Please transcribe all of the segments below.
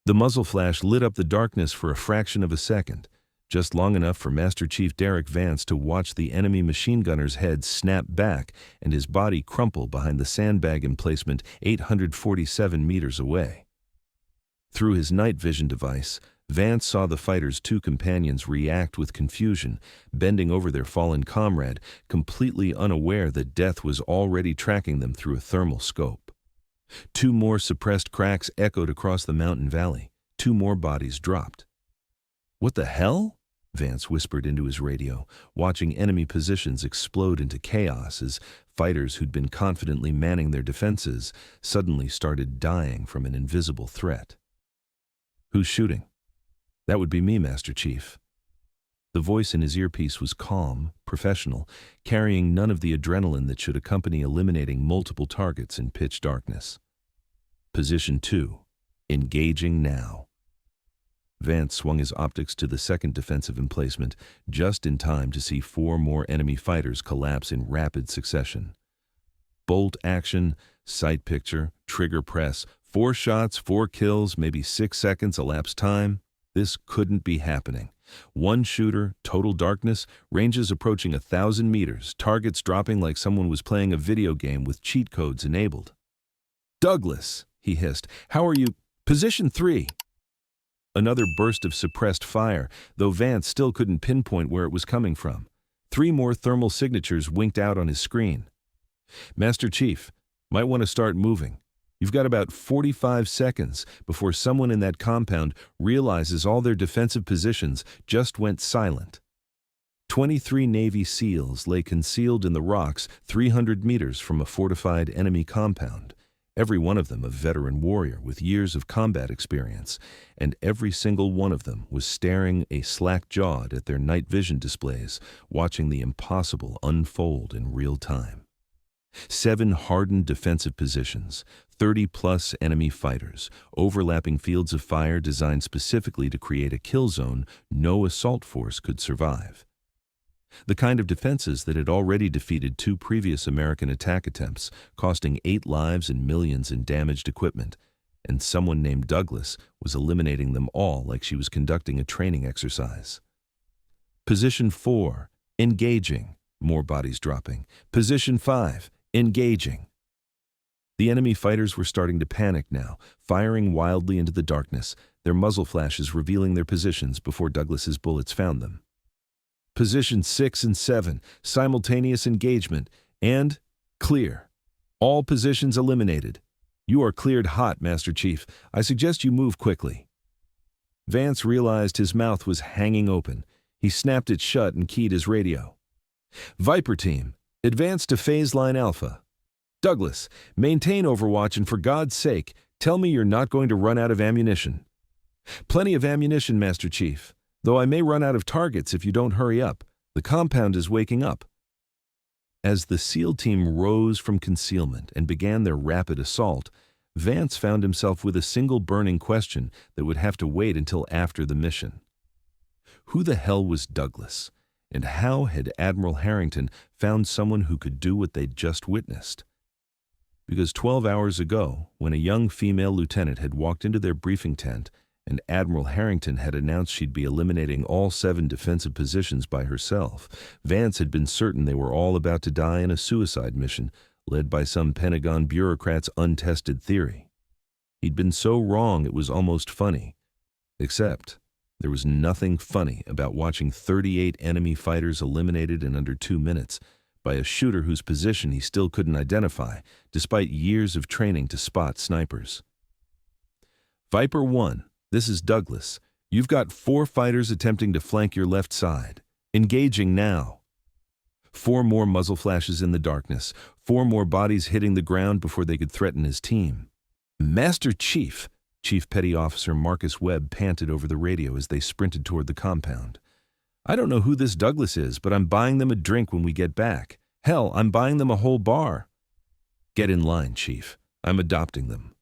The muzzle flash lit up the darkness for a fraction of a second, just long enough for Master Chief Derek Vance to watch the enemy machine gunner's head snap back and his body crumple behind the sandbag emplacement 847 meters away. Through his night vision device, Vance saw the fighter's two companions react with confusion, bending over their fallen comrade, completely unaware that death was already tracking them through a thermal scope. Two more suppressed cracks echoed across the mountain valley. Two more bodies dropped. "What the hell?" Vance whispered into his radio, watching enemy positions explode into chaos as fighters who'd been confidently manning their defenses suddenly started dying from an invisible threat. "Who's shooting?" "That would be me, Master Chief." The voice in his earpiece was calm, professional, carrying none of the adrenaline that should accompany eliminating multiple targets in pitch darkness. "Position 2. Engaging now." Vance swung his optics to the second defensive emplacement, just in time to see 4 more enemy fighters collapse in rapid succession. Bolt action, sight picture, trigger press, 4 shots, 4 kills, maybe 6 seconds elapsed time. This couldn't be happening. 1 shooter, total darkness, ranges approaching 1,000 meters, targets dropping like someone was playing a video game with cheat codes enabled. "Douglas," he hissed, "how are you? Position 3. Another burst of suppressed fire, though Vance still couldn't pinpoint where it was coming from. 3 more thermal signatures winked out on his screen. "Master Chief, might want to start moving. You've got about 45 seconds before someone in that compound realizes all their defensive positions just went silent." 23 Navy SEALs lay concealed in the rocks 300 meters from a fortified enemy compound. Every one of them a veteran warrior with years of combat experience, and every single one of them was staring slack-jawed at their night vision displays, watching the impossible unfold in real time. 7 hardened defensive positions, 30-plus enemy fighters, overlapping fields of fire designed specifically to create a kill zone no assault force could survive. The kind of defenses that had already defeated 2 previous American attack attempts, costing 8 lives and millions in damaged equipment, and someone named Douglas was eliminating them all like she was conducting a training exercise. Position 4, engaging, more bodies dropping. Position 5, engaging. The enemy fighters were starting to panic now, firing wildly into the darkness, their muzzle flashes revealing their positions before Douglas's bullets found them. Position 6 and 7, simultaneous engagement, and clear. All positions eliminated. You are cleared hot, Master Chief. I suggest you move quickly. Vance realized his mouth was hanging open. He snapped it shut and keyed his radio. Viper Team, advance to Phase Line Alpha. Douglas, maintain Overwatch and for God's sake, tell me you're not going to run out of ammunition. Plenty of ammunition, Master Chief. Though I may run out of targets if you don't hurry up. The compound is waking up. As the SEAL team rose from concealment and began their rapid assault, Vance found himself with a single burning question that would have to wait until after the mission. Who the hell was Douglas? And how had Admiral Harrington found someone who could do what they'd just witnessed? Because 12 hours ago, when a young female lieutenant had walked into their briefing tent, and Admiral Harrington had announced she'd be eliminating all 7 defensive positions by herself, Vance had been certain they were all about to die in a suicide mission led by some Pentagon bureaucrat's untested theory. He'd been so wrong it was almost funny. Except there was nothing funny about watching 38 enemy fighters eliminated in under 2 minutes by a shooter whose position he still couldn't identify, despite years of training to spot snipers. Viper 1. This is Douglas. You've got 4 fighters attempting to flank your left side. Engaging now. 4 more muzzle flashes in the darkness. 4 more bodies hitting the ground before they could threaten his team. Master Chief, Chief Petty Officer Marcus Webb panted over the radio as they sprinted toward the compound. I don't know who this Douglas is, but I'm buying them a drink when we get back. Hell, I'm buying them a whole bar. Get in line, Chief. I'm adopting them.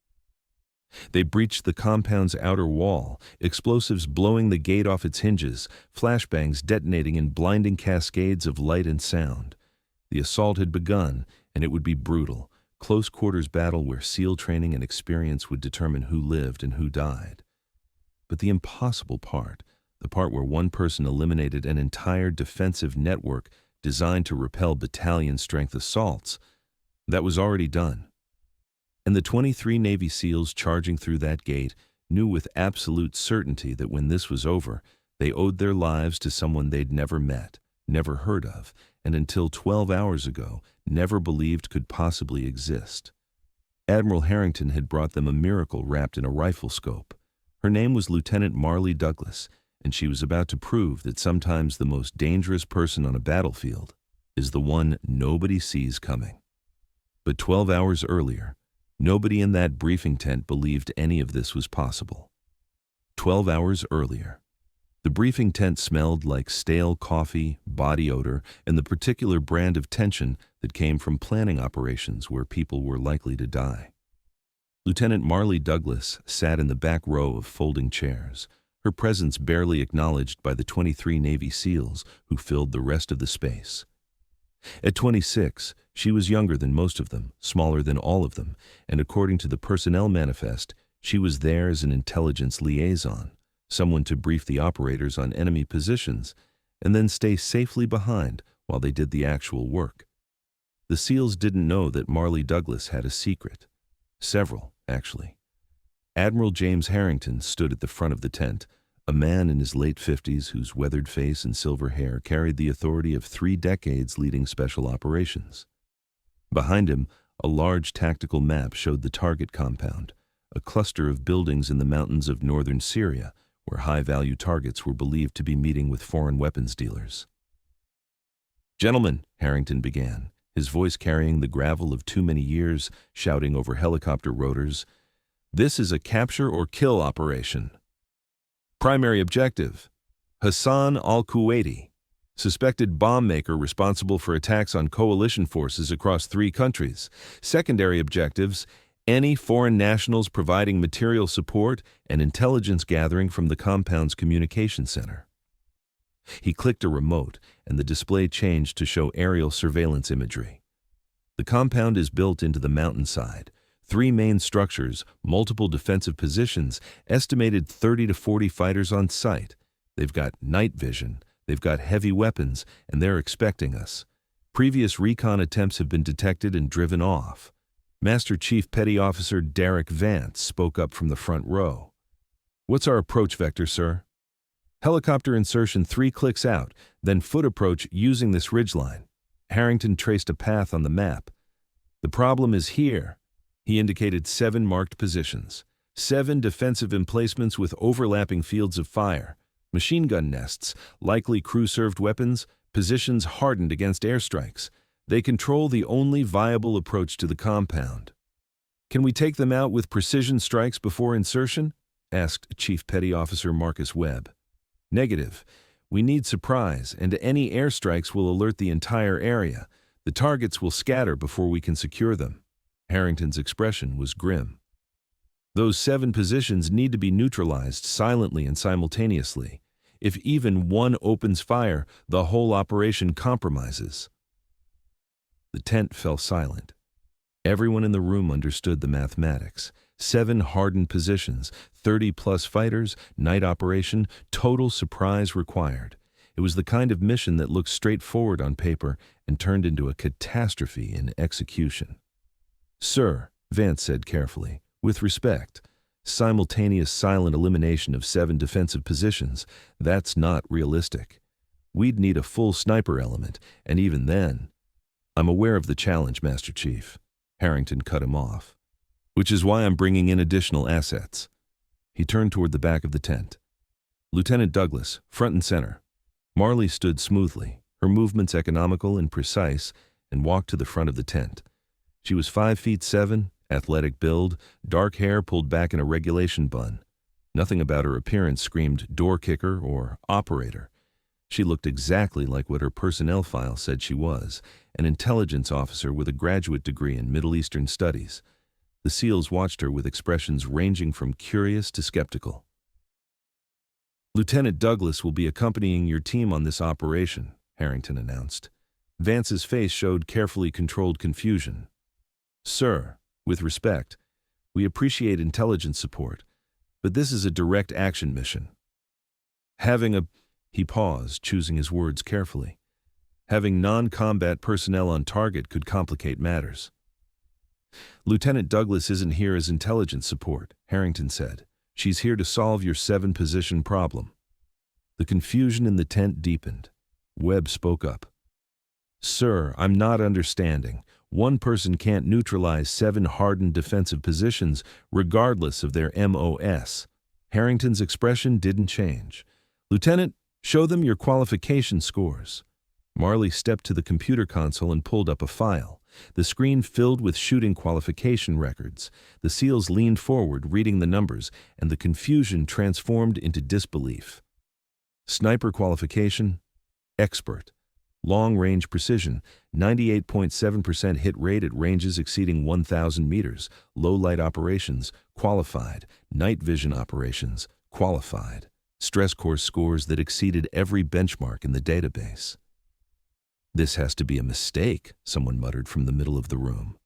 They breached the compound's outer wall, explosives blowing the gate off its hinges, flashbangs detonating in blinding cascades of light and sound. The assault had begun, and it would be brutal, close-quarters battle where SEAL training and experience would determine who lived and who died. But the impossible part, the part where one person eliminated an entire defensive network designed to repel battalion-strength assaults, that was already done. And the 23 Navy SEALs charging through that gate knew with absolute certainty that when this was over, they owed their lives to someone they'd never met, never heard of, and until 12 hours ago, never believed could possibly exist. Admiral Harrington had brought them a miracle wrapped in a rifle scope. Her name was Lieutenant Marley Douglas, and she was about to prove that sometimes the most dangerous person on a battlefield is the one nobody sees coming. But 12 hours earlier, nobody in that briefing tent believed any of this was possible. 12 hours earlier, the briefing tent smelled like stale coffee, body odor, and the particular brand of tension that came from planning operations where people were likely to die. Lieutenant Marley Douglas sat in the back row of folding chairs, her presence barely acknowledged by the 23 Navy SEALs who filled the rest of the space. At 26, she was younger than most of them, smaller than all of them, and according to the personnel manifest, she was there as an intelligence liaison, someone to brief the operators on enemy positions, and then stay safely behind while they did the actual work. The SEALs didn't know that Marley Douglas had a secret. Several, actually. Admiral James Harrington stood at the front of the tent, a man in his late 50s whose weathered face and silver hair carried the authority of 3 decades leading special operations. Behind him, a large tactical map showed the target compound, a cluster of buildings in the mountains of northern Syria, where high-value targets were believed to be meeting with foreign weapons dealers. "Gentlemen," Harrington began, his voice carrying the gravel of too many years, shouting over helicopter rotors, "this is a capture-or-kill operation. Primary objective, Hassan al-Kuwaiti, suspected bomb maker responsible for attacks on coalition forces across 3 countries. Secondary objectives, any foreign nationals providing material support and intelligence gathering from the compound's communication center." He clicked a remote, and the display changed to show aerial surveillance imagery. The compound is built into the mountainside. 3 main structures, multiple defensive positions, estimated 30 to 40 fighters on site. They've got night vision, they've got heavy weapons, and they're expecting us. Previous recon attempts have been detected and driven off. Master Chief Petty Officer Derek Vance spoke up from the front row. "What's our approach vector, sir?" "Helicopter insertion 3 clicks out, then foot approach using this ridgeline." Harrington traced a path on the map. "The problem is here." He indicated 7 marked positions, 7 defensive emplacements with overlapping fields of fire, machine gun nests, likely crew-served weapons, positions hardened against airstrikes. They control the only viable approach to the compound. "Can we take them out with precision strikes before insertion?" asked Chief Petty Officer Marcus Webb. "Negative. We need surprise, and any airstrikes will alert the entire area. The targets will scatter before we can secure them." Harrington's expression was grim. "Those 7 positions need to be neutralized silently and simultaneously. If even one opens fire, the whole operation compromises." The tent fell silent. Everyone in the room understood the mathematics. 7 hardened positions, 30-plus fighters, night operation, total surprise required. It was the kind of mission that looked straightforward on paper and turned into a catastrophe in execution. "Sir," Vance said carefully, "with respect, simultaneous silent elimination of 7 defensive positions, that's not realistic. We'd need a full sniper element, and even then—" "I'm aware of the challenge, Master Chief." Harrington cut him off. "Which is why I'm bringing in additional assets." He turned toward the back of the tent. "Lieutenant Douglas, front and center." Marley stood smoothly, her movements economical and precise, and walked to the front of the tent. She was 5'7", athletic build, dark hair pulled back in a regulation bun. Nothing about her appearance screamed door kicker or operator. She looked exactly like what her personnel file said she was, an intelligence officer with a graduate degree in Middle Eastern studies. The SEALs watched her with expressions ranging from curious to skeptical. "Lieutenant Douglas will be accompanying your team on this operation," Harrington announced. Vance's face showed carefully controlled confusion. "Sir, with respect, we appreciate intelligence support, But this is a direct action mission. He paused, choosing his words carefully. Having non-combat personnel on target could complicate matters. Lieutenant Douglas isn't here as intelligence support, Harrington said. She's here to solve your 7-position problem. The confusion in the tent deepened. Webb spoke up. Sir, I'm not understanding. One person can't neutralize 7 hardened defensive positions regardless of their MOS. Harrington's expression didn't change. Lieutenant, show them your qualification scores. Marley stepped to the computer console and pulled up a file. The screen filled with shooting qualification records. The SEALs leaned forward, reading the numbers, and the confusion transformed into disbelief. Sniper qualification, expert. Long-range precision, 98.7% hit rate at ranges exceeding 1,000 meters. Low-light operations, qualified. Night vision operations, qualified. Stress course scores that exceeded every benchmark in the database. This has to be a mistake, someone muttered from the middle of the room.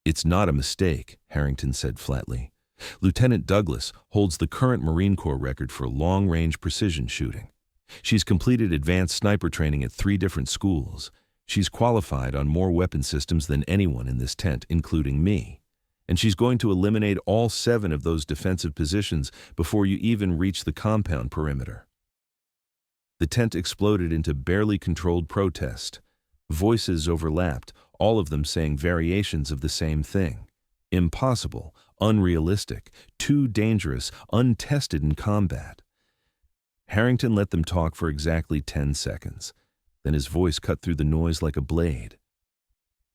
It's not a mistake, Harrington said flatly. Lieutenant Douglas holds the current Marine Corps record for long-range precision shooting. She's completed advanced sniper training at 3 different schools. She's qualified on more weapon systems than anyone in this tent, including me. And she's going to eliminate all 7 of those defensive positions before you even reach the compound perimeter. The tent exploded into barely controlled protest. Voices overlapped, all of them saying variations of the same thing. Impossible, unrealistic, too dangerous, untested in combat. Harrington let them talk for exactly 10 seconds. Then his voice cut through the noise like a blade.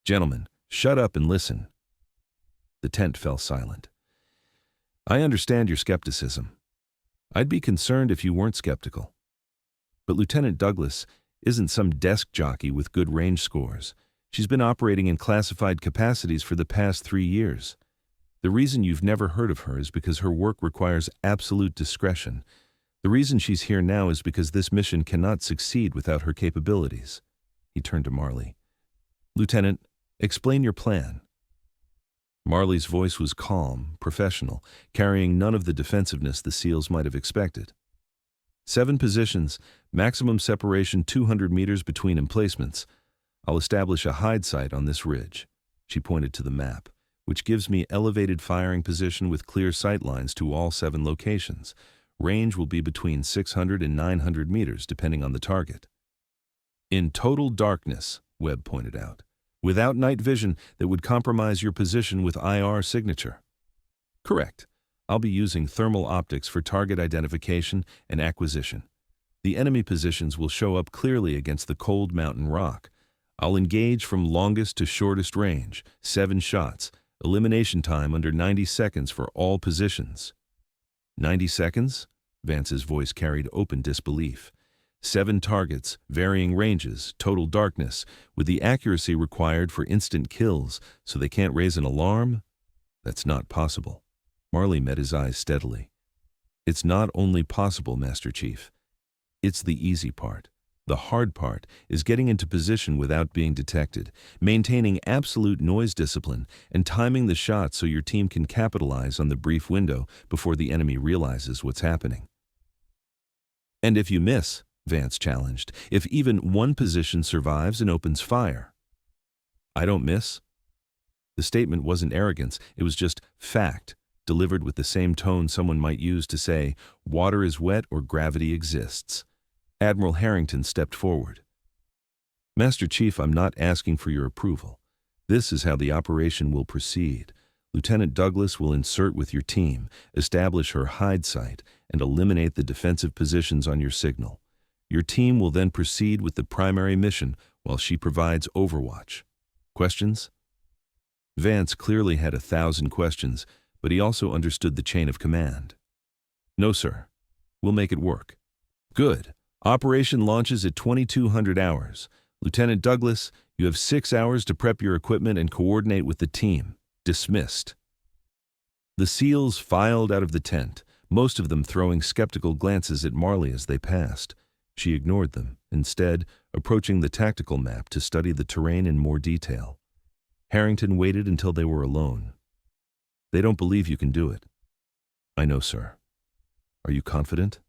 Gentlemen, shut up and listen. The tent fell silent. I understand your skepticism. I'd be concerned if you weren't skeptical. But Lieutenant Douglas isn't some desk jockey with good range scores. She's been operating in classified capacities for the past 3 years. The reason you've never heard of her is because her work requires absolute discretion. The reason she's here now is because this mission cannot succeed without her capabilities. He turned to Marley. Lieutenant, explain your plan. Marley's voice was calm, professional, carrying none of the defensiveness the SEALs might have expected. 7 positions, maximum separation 200 meters between emplacements. I'll establish a hide site on this ridge. She pointed to the map, which gives me elevated firing position with clear sight lines to all 7 locations. Range will be between 600 and 900 meters, depending on the target. In total darkness, Webb pointed out, without night vision that would compromise your position with IR signature. Correct. I'll be using thermal optics for target identification and acquisition. The enemy positions will show up clearly against the cold mountain rock. I'll engage from longest to shortest range, 7 shots, elimination time under 90 seconds for all positions. 90 seconds? Vance's voice carried open disbelief. 7 targets, varying ranges, total darkness, with the accuracy required for instant kills, so they can't raise an alarm? That's not possible. Marley met his eyes steadily. It's not only possible, Master Chief. It's the easy part. The hard part is getting into position without being detected, maintaining absolute noise discipline, and timing the shots so your team can capitalize on the brief window before the enemy realizes what's happening. And if you miss, Vance challenged, if even one position survives and opens fire. I don't miss? The statement wasn't arrogance, it was just fact, delivered with the same tone someone might use to say, water is wet or gravity exists. Admiral Harrington stepped forward. Master Chief, I'm not asking for your approval. This is how the operation will proceed. Lieutenant Douglas will insert with your team, establish her hide site, and eliminate the defensive positions on your signal. Your team will then proceed with the primary mission while she provides overwatch. Questions? Vance clearly had 1,000 questions, but he also understood the chain of command. No, sir. We'll make it work. Good. Operation launches at 2200 hours. Lieutenant Douglas, you have 6 hours to prep your equipment and coordinate with the team. Dismissed. The SEALs filed out of the tent, most of them throwing skeptical glances at Marley as they passed. She ignored them, instead approaching the tactical map to study the terrain in more detail. Harrington waited until they were alone. They don't believe you can do it. I know, sir. Are you confident?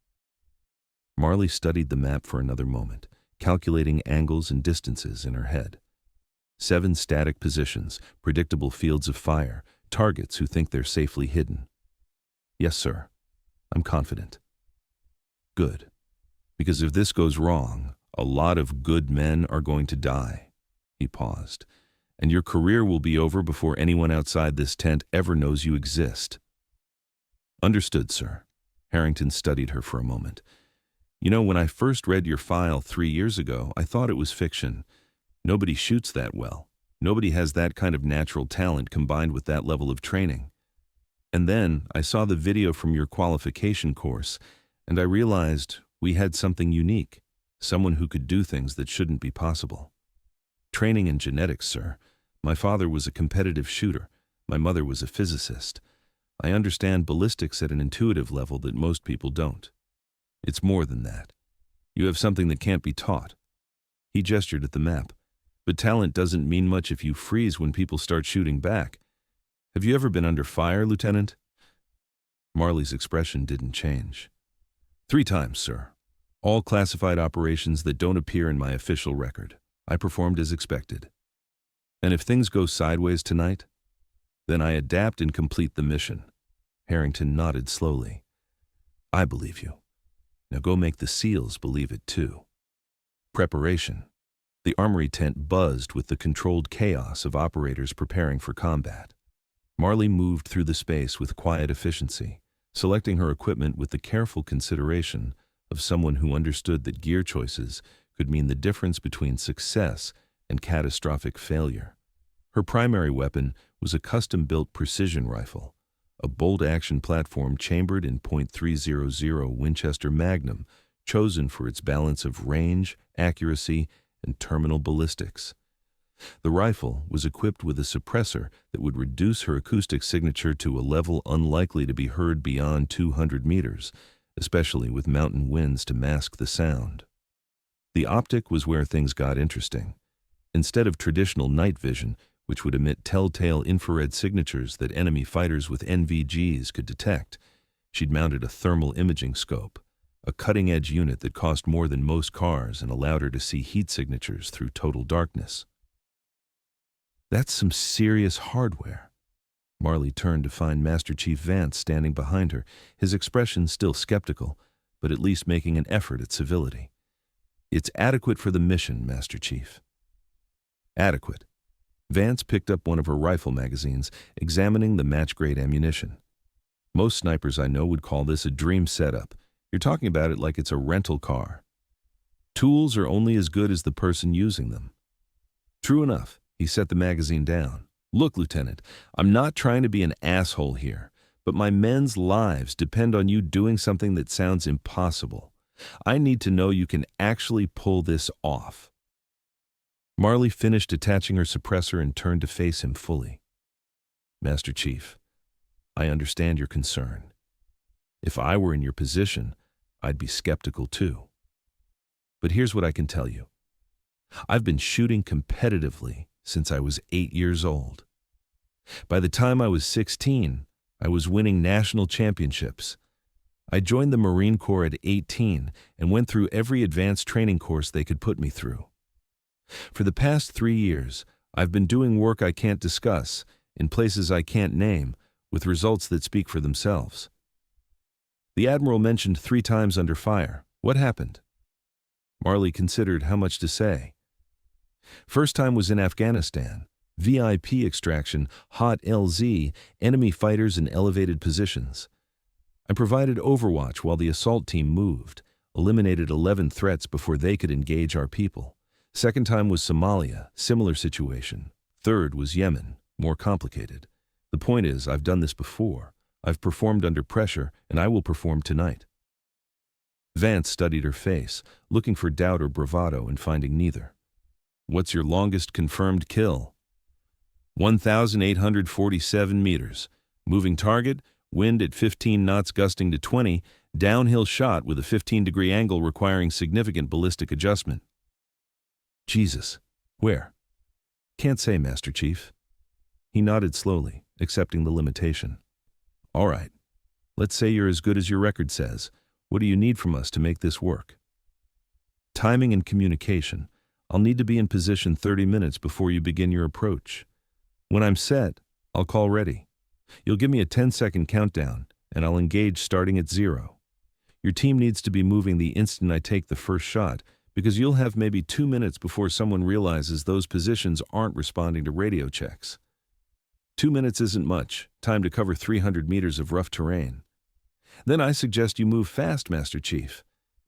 Marley studied the map for another moment, calculating angles and distances in her head. 7 static positions, predictable fields of fire, targets who think they're safely hidden. Yes, sir. I'm confident. Good. Because if this goes wrong, a lot of good men are going to die. He paused. And your career will be over before anyone outside this tent ever knows you exist. Understood, sir. Harrington studied her for a moment. You know, when I first read your file 3 years ago, I thought it was fiction. Nobody shoots that well. Nobody has that kind of natural talent combined with that level of training. And then I saw the video from your qualification course, and I realized we had something unique, someone who could do things that shouldn't be possible. Training in genetics, sir. My father was a competitive shooter. My mother was a physicist. I understand ballistics at an intuitive level that most people don't. It's more than that. You have something that can't be taught. He gestured at the map. But talent doesn't mean much if you freeze when people start shooting back. Have you ever been under fire, Lieutenant? Marley's expression didn't change. 3 times, sir. All classified operations that don't appear in my official record. I performed as expected. And if things go sideways tonight, then I adapt and complete the mission. Harrington nodded slowly. I believe you. Now go make the SEALs believe it too. Preparation. The armory tent buzzed with the controlled chaos of operators preparing for combat. Marley moved through the space with quiet efficiency, selecting her equipment with the careful consideration of someone who understood that gear choices could mean the difference between success and catastrophic failure. Her primary weapon was a custom-built precision rifle, a bolt-action platform chambered in .300 Winchester Magnum, chosen for its balance of range, accuracy, and terminal ballistics. The rifle was equipped with a suppressor that would reduce her acoustic signature to a level unlikely to be heard beyond 200 meters, especially with mountain winds to mask the sound. The optic was where things got interesting. Instead of traditional night vision, which would emit telltale infrared signatures that enemy fighters with NVGs could detect, she'd mounted a thermal imaging scope, a cutting-edge unit that cost more than most cars and allowed her to see heat signatures through total darkness. That's some serious hardware. Marley turned to find Master Chief Vance standing behind her, his expression still skeptical, but at least making an effort at civility. It's adequate for the mission, Master Chief. Adequate. Vance picked up one of her rifle magazines, examining the match-grade ammunition. Most snipers I know would call this a dream setup. You're talking about it like it's a rental car. Tools are only as good as the person using them. True enough. He set the magazine down. Look, Lieutenant, I'm not trying to be an asshole here, but my men's lives depend on you doing something that sounds impossible. I need to know you can actually pull this off. Marley finished attaching her suppressor and turned to face him fully. Master Chief, I understand your concern. If I were in your position, I'd be skeptical too. But here's what I can tell you. I've been shooting competitively since I was 8 years old. By the time I was 16, I was winning national championships. I joined the Marine Corps at 18 and went through every advanced training course they could put me through. For the past 3 years, I've been doing work I can't discuss, in places I can't name, with results that speak for themselves. The Admiral mentioned 3 times under fire. What happened? Marley considered how much to say. First time was in Afghanistan. VIP extraction, hot LZ, enemy fighters in elevated positions. I provided overwatch while the assault team moved, eliminated 11 threats before they could engage our people. Second time was Somalia, similar situation. Third was Yemen, more complicated. The point is, I've done this before. I've performed under pressure, and I will perform tonight. Vance studied her face, looking for doubt or bravado and finding neither. What's your longest confirmed kill? 1,847 meters. Moving target, wind at 15 knots gusting to 20, downhill shot with a 15-degree angle requiring significant ballistic adjustment. Jesus. Where? Can't say, Master Chief. He nodded slowly, accepting the limitation. All right. Let's say you're as good as your record says. What do you need from us to make this work? Timing and communication. I'll need to be in position 30 minutes before you begin your approach. When I'm set, I'll call ready. You'll give me a 10-second countdown, and I'll engage starting at 0. Your team needs to be moving the instant I take the first shot, because you'll have maybe 2 minutes before someone realizes those positions aren't responding to radio checks. 2 minutes isn't much, time to cover 300 meters of rough terrain. Then I suggest you move fast, Master Chief,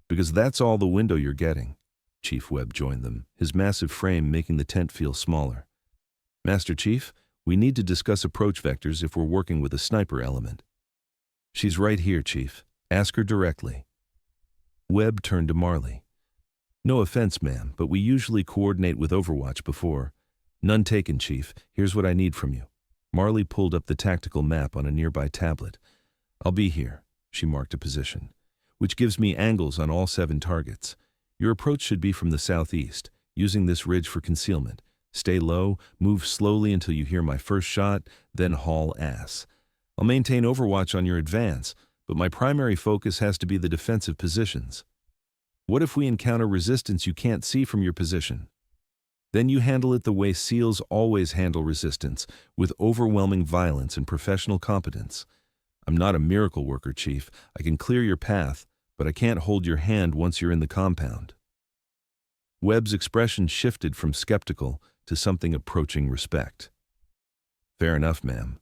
because that's all the window you're getting. Chief Webb joined them, his massive frame making the tent feel smaller. Master Chief, we need to discuss approach vectors if we're working with a sniper element. She's right here, Chief. Ask her directly. Webb turned to Marley. No offense, ma'am, but we usually coordinate with Overwatch before. None taken, Chief. Here's what I need from you. Marley pulled up the tactical map on a nearby tablet. I'll be here. She marked a position, which gives me angles on all 7 targets. Your approach should be from the southeast, using this ridge for concealment. Stay low, move slowly until you hear my first shot, then haul ass. I'll maintain overwatch on your advance, but my primary focus has to be the defensive positions. What if we encounter resistance you can't see from your position? Then you handle it the way SEALs always handle resistance, with overwhelming violence and professional competence. I'm not a miracle worker, Chief. I can clear your path, but I can't hold your hand once you're in the compound. Webb's expression shifted from skeptical to something approaching respect. Fair enough, ma'am.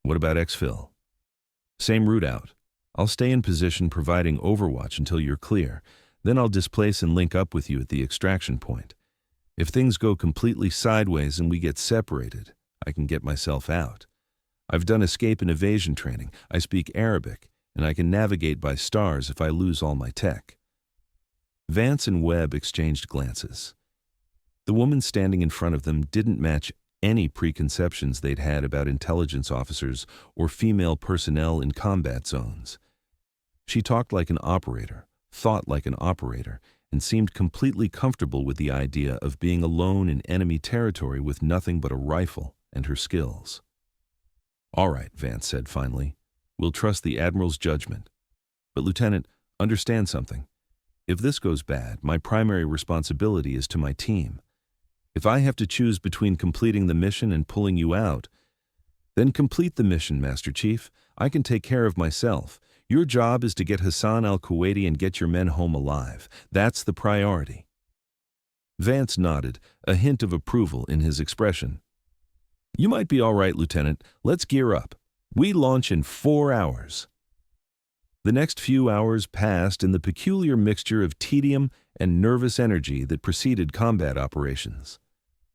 What about exfil? Same route out. I'll stay in position providing overwatch until you're clear. Then I'll displace and link up with you at the extraction point. If things go completely sideways and we get separated, I can get myself out. I've done escape and evasion training. I speak Arabic, and I can navigate by stars if I lose all my tech. Vance and Webb exchanged glances. The woman standing in front of them didn't match any preconceptions they'd had about intelligence officers or female personnel in combat zones. She talked like an operator, thought like an operator, and seemed completely comfortable with the idea of being alone in enemy territory with nothing but a rifle and her skills. All right, Vance said finally. We'll trust the Admiral's judgment. But Lieutenant, understand something. If this goes bad, my primary responsibility is to my team. If I have to choose between completing the mission and pulling you out, then complete the mission, Master Chief. I can take care of myself. Your job is to get Hassan al-Kuwaiti and get your men home alive. That's the priority. Vance nodded, a hint of approval in his expression. You might be all right, Lieutenant. Let's gear up. We launch in 4 hours. The next few hours passed in the peculiar mixture of tedium and nervous energy that preceded combat operations.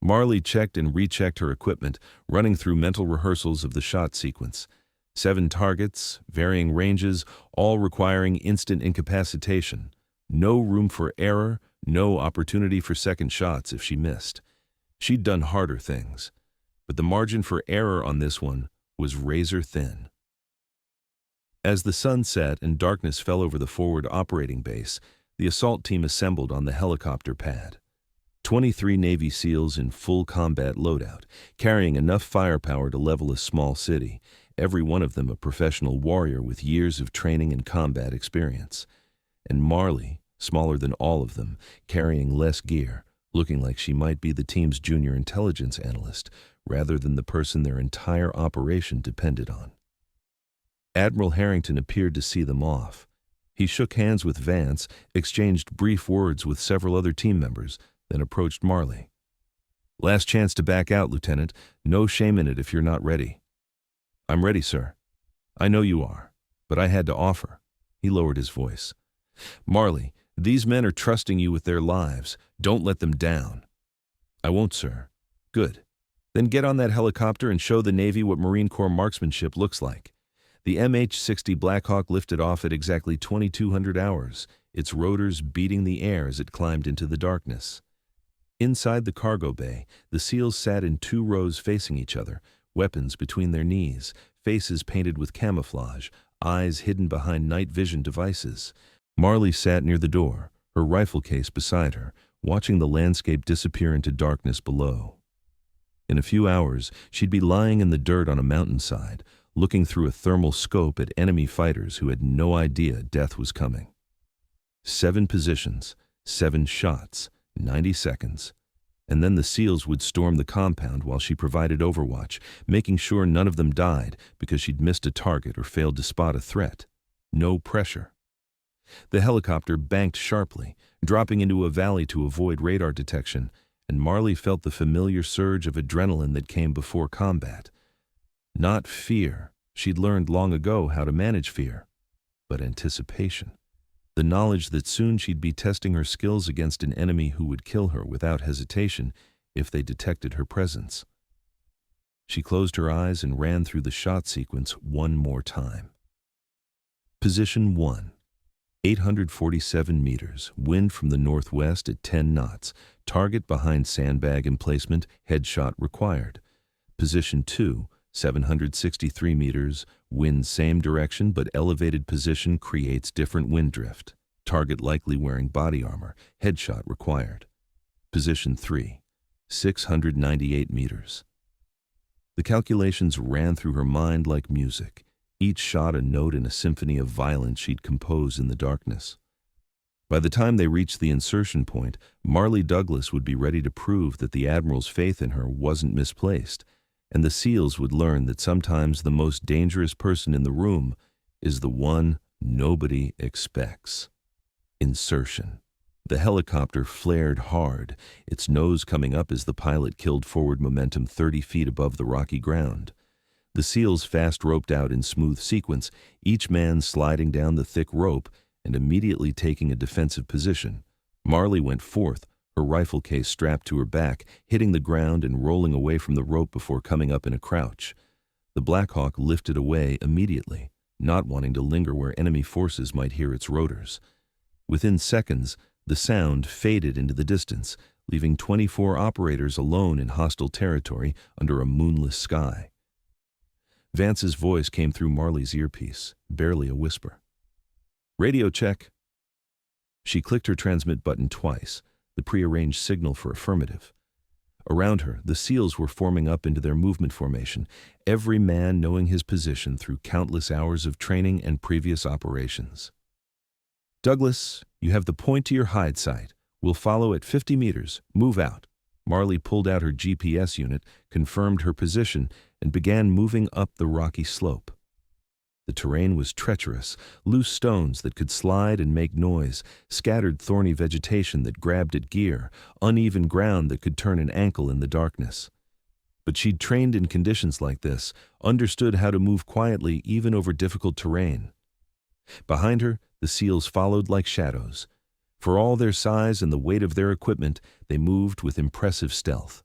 Marley checked and rechecked her equipment, running through mental rehearsals of the shot sequence. 7 targets, varying ranges, all requiring instant incapacitation. No room for error, no opportunity for second shots if she missed. She'd done harder things, but the margin for error on this one was razor thin. As the sun set and darkness fell over the forward operating base, the assault team assembled on the helicopter pad. 23 Navy SEALs in full combat loadout, carrying enough firepower to level a small city, every one of them a professional warrior with years of training and combat experience. And Marley, smaller than all of them, carrying less gear, looking like she might be the team's junior intelligence analyst, rather than the person their entire operation depended on. Admiral Harrington appeared to see them off. He shook hands with Vance, exchanged brief words with several other team members, then approached Marley. Last chance to back out, Lieutenant. No shame in it if you're not ready. I'm ready, sir. I know you are, but I had to offer. He lowered his voice. Marley, these men are trusting you with their lives. Don't let them down. I won't, sir. Good. Then get on that helicopter and show the Navy what Marine Corps marksmanship looks like. The MH-60 Blackhawk lifted off at exactly 2200 hours, its rotors beating the air as it climbed into the darkness. Inside the cargo bay, the SEALs sat in 2 rows facing each other, weapons between their knees, faces painted with camouflage, eyes hidden behind night vision devices. Marley sat near the door, her rifle case beside her, watching the landscape disappear into darkness below. In a few hours, she'd be lying in the dirt on a mountainside, looking through a thermal scope at enemy fighters who had no idea death was coming. 7 positions, 7 shots, 90 seconds. And then the SEALs would storm the compound while she provided overwatch, making sure none of them died because she'd missed a target or failed to spot a threat. No pressure. The helicopter banked sharply, dropping into a valley to avoid radar detection, and Marley felt the familiar surge of adrenaline that came before combat. Not fear. She'd learned long ago how to manage fear, but anticipation. The knowledge that soon she'd be testing her skills against an enemy who would kill her without hesitation if they detected her presence. She closed her eyes and ran through the shot sequence one more time. Position 1. 847 meters, wind from the northwest at 10 knots, target behind sandbag emplacement, headshot required. Position 2. 763 meters, wind same direction but elevated position creates different wind drift. Target likely wearing body armor, headshot required. Position 3, 698 meters. The calculations ran through her mind like music, each shot a note in a symphony of violence she'd compose in the darkness. By the time they reached the insertion point, Marley Douglas would be ready to prove that the Admiral's faith in her wasn't misplaced, and the SEALs would learn that sometimes the most dangerous person in the room is the one nobody expects. Insertion. The helicopter flared hard, its nose coming up as the pilot killed forward momentum 30 feet above the rocky ground. The SEALs fast roped out in smooth sequence, each man sliding down the thick rope and immediately taking a defensive position. Marley went fourth, her rifle case strapped to her back, hitting the ground and rolling away from the rope before coming up in a crouch. The Black Hawk lifted away immediately, not wanting to linger where enemy forces might hear its rotors. Within seconds, the sound faded into the distance, leaving 24 operators alone in hostile territory under a moonless sky. Vance's voice came through Marley's earpiece, barely a whisper. "Radio check." She clicked her transmit button twice, the prearranged signal for affirmative. Around her, the SEALs were forming up into their movement formation, every man knowing his position through countless hours of training and previous operations. "Douglas, you have the point to your hide site. We'll follow at 50 meters. Move out." Marley pulled out her GPS unit, confirmed her position, and began moving up the rocky slope. The terrain was treacherous, loose stones that could slide and make noise, scattered thorny vegetation that grabbed at gear, uneven ground that could turn an ankle in the darkness. But she'd trained in conditions like this, understood how to move quietly even over difficult terrain. Behind her, the SEALs followed like shadows. For all their size and the weight of their equipment, they moved with impressive stealth.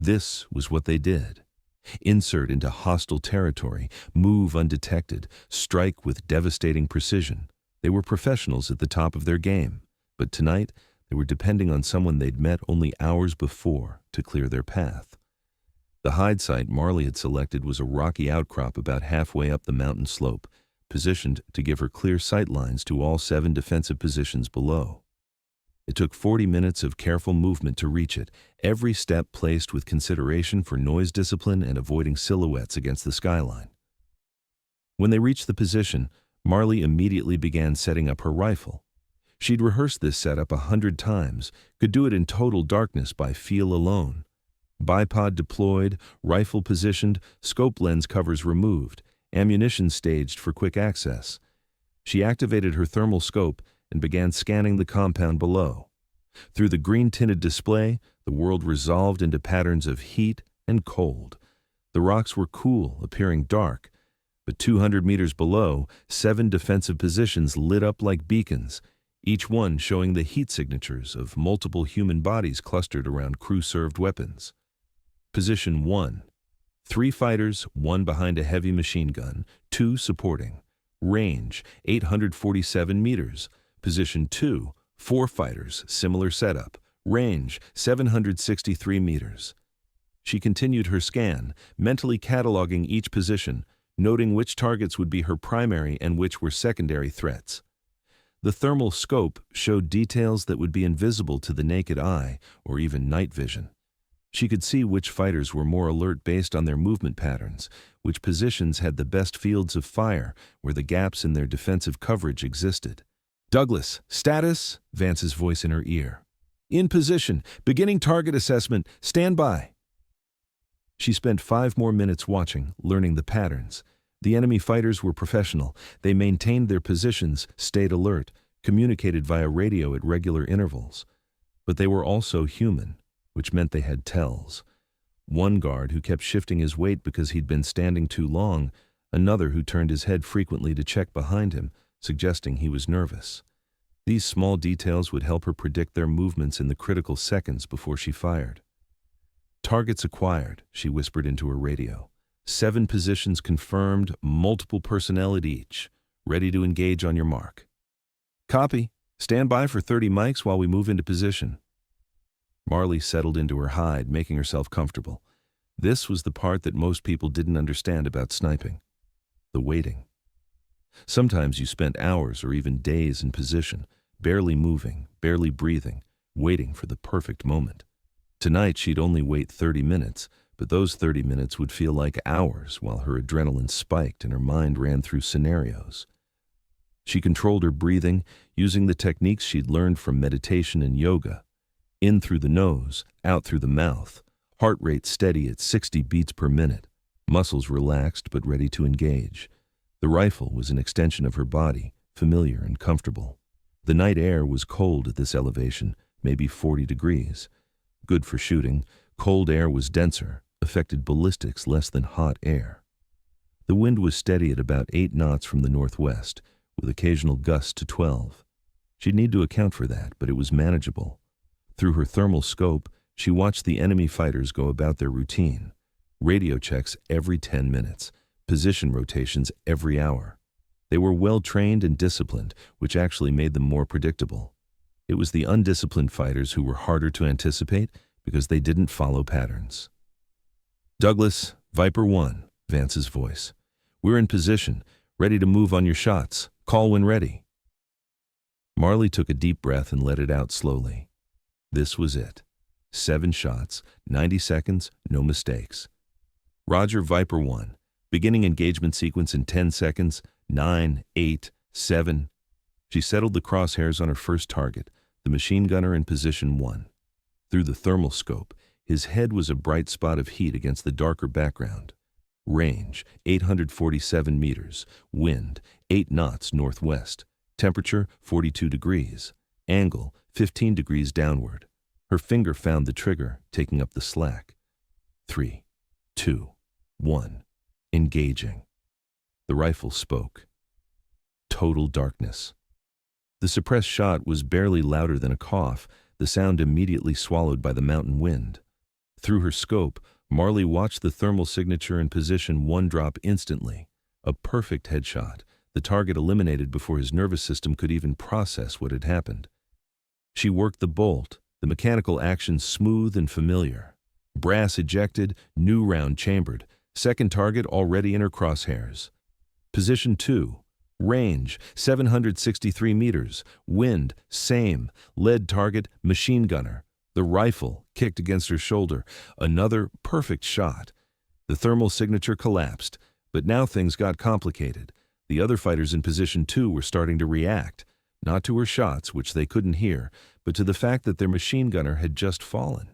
This was what they did. Insert into hostile territory, move undetected, strike with devastating precision. They were professionals at the top of their game, but tonight they were depending on someone they'd met only hours before to clear their path. The hide site Marley had selected was a rocky outcrop about halfway up the mountain slope, positioned to give her clear sight lines to all 7 defensive positions below. It took 40 minutes of careful movement to reach it, every step placed with consideration for noise discipline and avoiding silhouettes against the skyline. When they reached the position, Marley immediately began setting up her rifle. She'd rehearsed this setup 100 times, could do it in total darkness by feel alone. Bipod deployed, rifle positioned, scope lens covers removed, ammunition staged for quick access. She activated her thermal scope and began scanning the compound below. Through the green-tinted display, the world resolved into patterns of heat and cold. The rocks were cool, appearing dark, but 200 meters below, 7 defensive positions lit up like beacons, each one showing the heat signatures of multiple human bodies clustered around crew-served weapons. Position 1. 3 fighters, 1 behind a heavy machine gun, 2 supporting. Range, 847 meters. Position 2, 4 fighters, similar setup. Range, 763 meters. She continued her scan, mentally cataloging each position, noting which targets would be her primary and which were secondary threats. The thermal scope showed details that would be invisible to the naked eye or even night vision. She could see which fighters were more alert based on their movement patterns, which positions had the best fields of fire, where the gaps in their defensive coverage existed. "Douglas, status?" Vance's voice in her ear. "In position. Beginning target assessment. Stand by." She spent 5 more minutes watching, learning the patterns. The enemy fighters were professional. They maintained their positions, stayed alert, communicated via radio at regular intervals. But they were also human, which meant they had tells. One guard who kept shifting his weight because he'd been standing too long, another who turned his head frequently to check behind him, suggesting he was nervous. These small details would help her predict their movements in the critical seconds before she fired. "Targets acquired," she whispered into her radio. 7 positions confirmed, multiple personnel at each. Ready to engage on your mark. "Copy. Stand by for 30 mics while we move into position." Marley settled into her hide, making herself comfortable. This was the part that most people didn't understand about sniping. The waiting. Sometimes you spent hours or even days in position, barely moving, barely breathing, waiting for the perfect moment. Tonight she'd only wait 30 minutes, but those 30 minutes would feel like hours while her adrenaline spiked and her mind ran through scenarios. She controlled her breathing, using the techniques she'd learned from meditation and yoga. In through the nose, out through the mouth, heart rate steady at 60 beats per minute, muscles relaxed but ready to engage. The rifle was an extension of her body, familiar and comfortable. The night air was cold at this elevation, maybe 40 degrees. Good for shooting. Cold air was denser, affected ballistics less than hot air. The wind was steady at about 8 knots from the northwest, with occasional gusts to 12. She'd need to account for that, but it was manageable. Through her thermal scope, she watched the enemy fighters go about their routine. Radio checks every 10 minutes, position rotations every hour. They were well-trained and disciplined, which actually made them more predictable. It was the undisciplined fighters who were harder to anticipate because they didn't follow patterns. "Douglas, Viper 1, Vance's voice. "We're in position, ready to move on your shots. Call when ready." Marley took a deep breath and let it out slowly. This was it. 7 shots, 90 seconds, no mistakes. "Roger, Viper 1. Beginning engagement sequence in 10 seconds, 9, 8, 7. She settled the crosshairs on her first target, the machine gunner in position 1. Through the thermal scope, his head was a bright spot of heat against the darker background. Range, 847 meters. Wind, 8 knots northwest. Temperature, 42 degrees. Angle, 15 degrees downward. Her finger found the trigger, taking up the slack. 3, 2, 1. Engaging. The rifle spoke. Total darkness. The suppressed shot was barely louder than a cough, the sound immediately swallowed by the mountain wind. Through her scope, Marley watched the thermal signature in position 1 drop instantly. A perfect headshot, the target eliminated before his nervous system could even process what had happened. She worked the bolt, the mechanical action smooth and familiar. Brass ejected, new round chambered, second target already in her crosshairs. Position 2. Range, 763 meters. Wind, same. Lead target, machine gunner. The rifle kicked against her shoulder. Another perfect shot. The thermal signature collapsed, but now things got complicated. The other fighters in position 2 were starting to react, not to her shots, which they couldn't hear, but to the fact that their machine gunner had just fallen.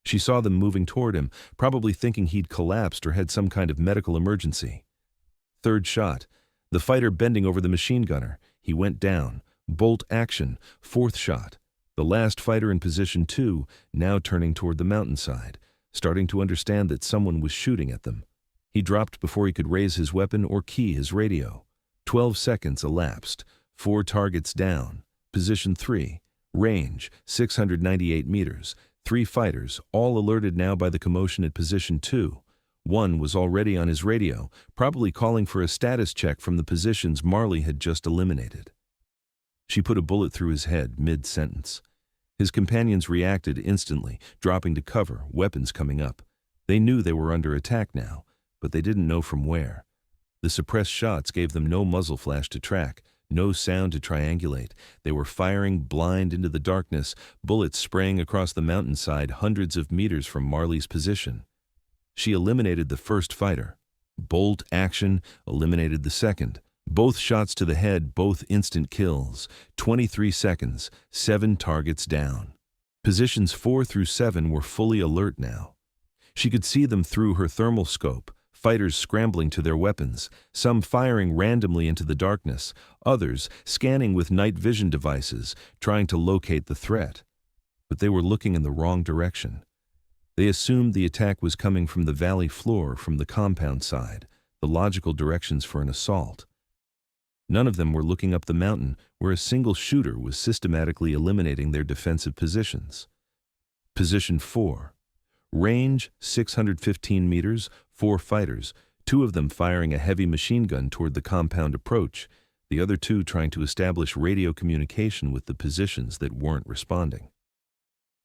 She saw them moving toward him, probably thinking he'd collapsed or had some kind of medical emergency. Third shot. The fighter bending over the machine gunner. He went down. Bolt action. Fourth shot. The last fighter in position 2, now turning toward the mountainside, starting to understand that someone was shooting at them. He dropped before he could raise his weapon or key his radio. 12 seconds elapsed. 4 targets down. Position 3. Range, 698 meters. 3 fighters, all alerted now by the commotion at position 2. One was already on his radio, probably calling for a status check from the positions Marley had just eliminated. She put a bullet through his head mid-sentence. His companions reacted instantly, dropping to cover, weapons coming up. They knew they were under attack now, but they didn't know from where. The suppressed shots gave them no muzzle flash to track, No sound to triangulate. They were firing blind into the darkness, bullets spraying across the mountainside hundreds of meters from Marley's position. She eliminated the first fighter. Bolt action eliminated the second. Both shots to the head, both instant kills. 23 seconds, 7 targets down. Positions 4 through 7 were fully alert now. She could see them through her thermal scope, fighters scrambling to their weapons, some firing randomly into the darkness, others scanning with night vision devices, trying to locate the threat. But they were looking in the wrong direction. They assumed the attack was coming from the valley floor, from the compound side, the logical directions for an assault. None of them were looking up the mountain, where a single shooter was systematically eliminating their defensive positions. Position 4. Range 615 meters, 4 fighters, 2 of them firing a heavy machine gun toward the compound approach, the other 2 trying to establish radio communication with the positions that weren't responding.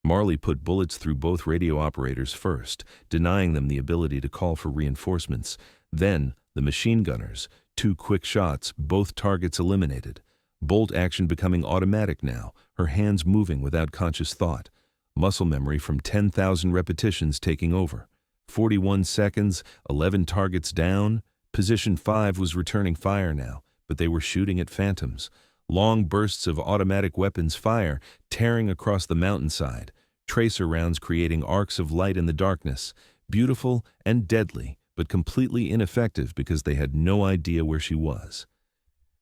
Marley put bullets through both radio operators first, denying them the ability to call for reinforcements. Then, the machine gunners, 2 quick shots, both targets eliminated. Bolt action becoming automatic now, her hands moving without conscious thought. Muscle memory from 10,000 repetitions taking over. 41 seconds, 11 targets down. Position 5 was returning fire now, but they were shooting at phantoms. Long bursts of automatic weapons fire, tearing across the mountainside. Tracer rounds creating arcs of light in the darkness. Beautiful and deadly, but completely ineffective because they had no idea where she was.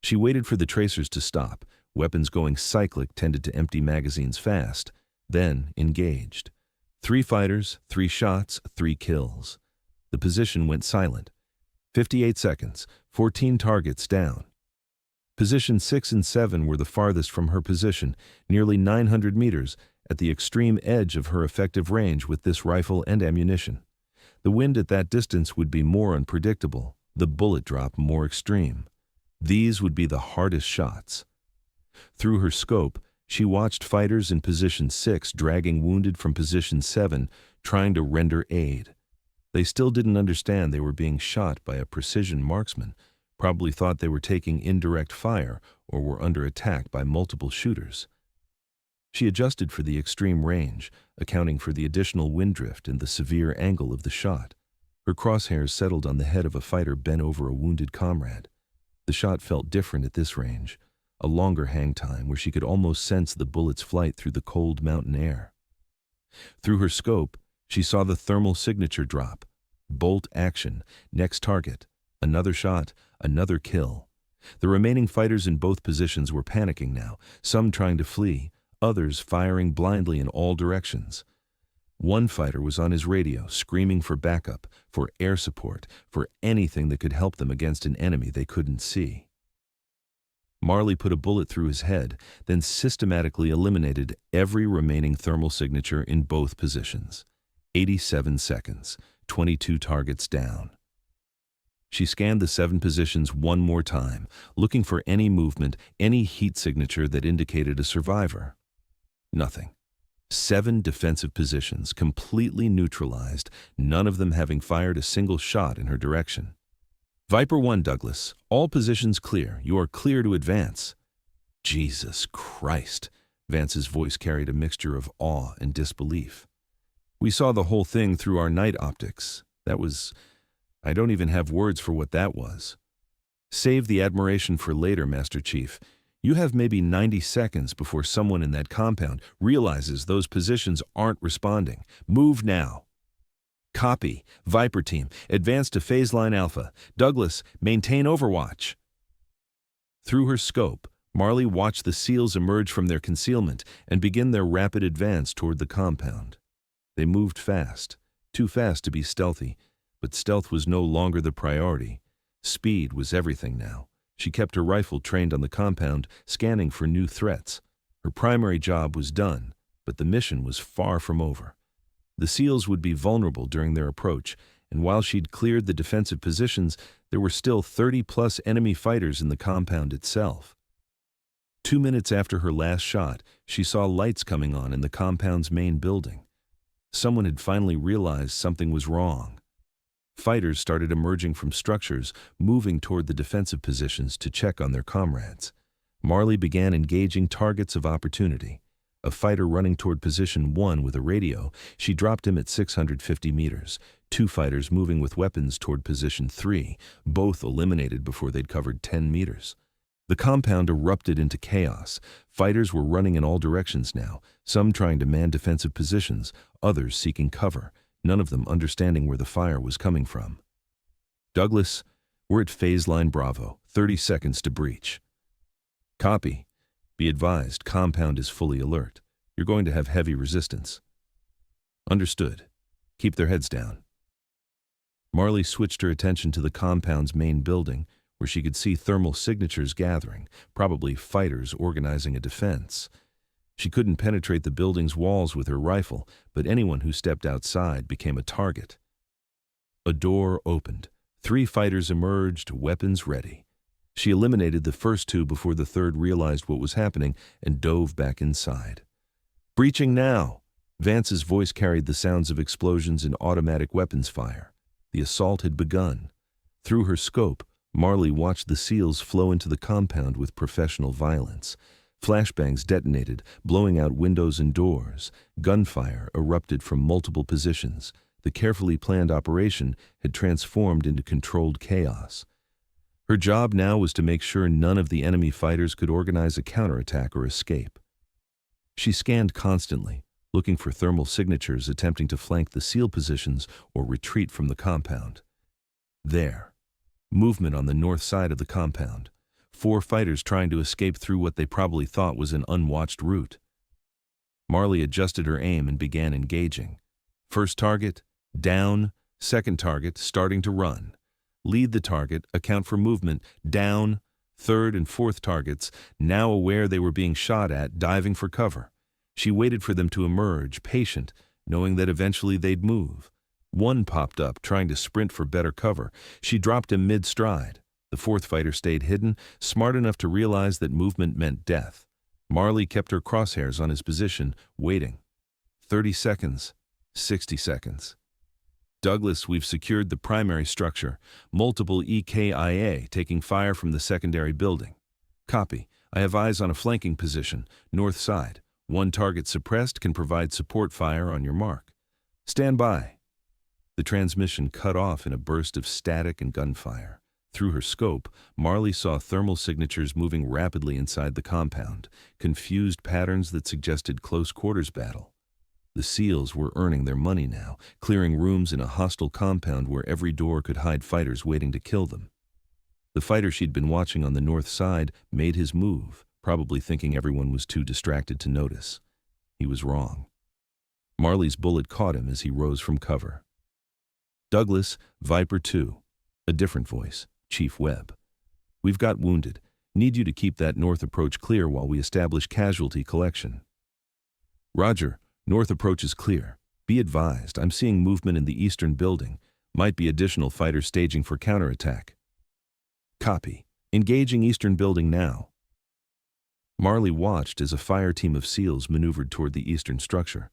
She waited for the tracers to stop. Weapons going cyclic tended to empty magazines fast. Then engaged. 3 fighters, 3 shots, 3 kills. The position went silent. 58 seconds, 14 targets down. Position 6 and 7 were the farthest from her position, nearly 900 meters, at the extreme edge of her effective range with this rifle and ammunition. The wind at that distance would be more unpredictable, the bullet drop more extreme. These would be the hardest shots. Through her scope, she watched fighters in Position 6 dragging wounded from Position 7, trying to render aid. They still didn't understand they were being shot by a precision marksman, probably thought they were taking indirect fire or were under attack by multiple shooters. She adjusted for the extreme range, accounting for the additional wind drift and the severe angle of the shot. Her crosshairs settled on the head of a fighter bent over a wounded comrade. The shot felt different at this range, a longer hang time where she could almost sense the bullet's flight through the cold mountain air. Through her scope, she saw the thermal signature drop. Bolt action, next target, another shot, another kill. The remaining fighters in both positions were panicking now, some trying to flee, others firing blindly in all directions. One fighter was on his radio, screaming for backup, for air support, for anything that could help them against an enemy they couldn't see. Marley put a bullet through his head, then systematically eliminated every remaining thermal signature in both positions. 87 seconds, 22 targets down. She scanned the 7 positions one more time, looking for any movement, any heat signature that indicated a survivor. Nothing. 7 defensive positions, completely neutralized, none of them having fired a single shot in her direction. Viper 1, Douglas. All positions clear. You are clear to advance. Jesus Christ. Vance's voice carried a mixture of awe and disbelief. We saw the whole thing through our night optics. That was... I don't even have words for what that was. Save the admiration for later, Master Chief. You have maybe 90 seconds before someone in that compound realizes those positions aren't responding. Move now. Copy. Viper Team, advance to Phase Line Alpha. Douglas, maintain overwatch. Through her scope, Marley watched the SEALs emerge from their concealment and begin their rapid advance toward the compound. They moved fast, too fast to be stealthy, but stealth was no longer the priority. Speed was everything now. She kept her rifle trained on the compound, scanning for new threats. Her primary job was done, but the mission was far from over. The SEALs would be vulnerable during their approach, and while she'd cleared the defensive positions, there were still 30-plus enemy fighters in the compound itself. 2 minutes after her last shot, she saw lights coming on in the compound's main building. Someone had finally realized something was wrong. Fighters started emerging from structures, moving toward the defensive positions to check on their comrades. Marley began engaging targets of opportunity. A fighter running toward position 1 with a radio, she dropped him at 650 meters. 2 fighters moving with weapons toward position 3, both eliminated before they'd covered 10 meters. The compound erupted into chaos. Fighters were running in all directions now, some trying to man defensive positions, others seeking cover, none of them understanding where the fire was coming from. Douglas, we're at phase line Bravo, 30 seconds to breach. Copy. Be advised, compound is fully alert. You're going to have heavy resistance. Understood. Keep their heads down. Marley switched her attention to the compound's main building, where she could see thermal signatures gathering, probably fighters organizing a defense. She couldn't penetrate the building's walls with her rifle, but anyone who stepped outside became a target. A door opened. 3 fighters emerged, weapons ready. She eliminated the first 2 before the third realized what was happening and dove back inside. Breaching now! Vance's voice carried the sounds of explosions and automatic weapons fire. The assault had begun. Through her scope, Marley watched the SEALs flow into the compound with professional violence. Flashbangs detonated, blowing out windows and doors. Gunfire erupted from multiple positions. The carefully planned operation had transformed into controlled chaos. Her job now was to make sure none of the enemy fighters could organize a counterattack or escape. She scanned constantly, looking for thermal signatures attempting to flank the SEAL positions or retreat from the compound. There. Movement on the north side of the compound. 4 fighters trying to escape through what they probably thought was an unwatched route. Marley adjusted her aim and began engaging. First target, down. Second target, starting to run. Lead the target, account for movement, down. Third and fourth targets, now aware they were being shot at, diving for cover. She waited for them to emerge, patient, knowing that eventually they'd move. One popped up, trying to sprint for better cover. She dropped him mid-stride. The fourth fighter stayed hidden, smart enough to realize that movement meant death. Marley kept her crosshairs on his position, waiting. 30 seconds, 60 seconds. Douglas, we've secured the primary structure. Multiple EKIA taking fire from the secondary building. Copy. I have eyes on a flanking position, north side. 1 target suppressed can provide support fire on your mark. Stand by. The transmission cut off in a burst of static and gunfire. Through her scope, Marley saw thermal signatures moving rapidly inside the compound, confused patterns that suggested close quarters battle. The SEALs were earning their money now, clearing rooms in a hostile compound where every door could hide fighters waiting to kill them. The fighter she'd been watching on the north side made his move, probably thinking everyone was too distracted to notice. He was wrong. Marley's bullet caught him as he rose from cover. Douglas, Viper 2. A different voice, Chief Webb. We've got wounded. Need you to keep that north approach clear while we establish casualty collection. Roger. North approach is clear. Be advised, I'm seeing movement in the eastern building. Might be additional fighters staging for counterattack. Copy. Engaging eastern building now. Marley watched as a fire team of SEALs maneuvered toward the eastern structure.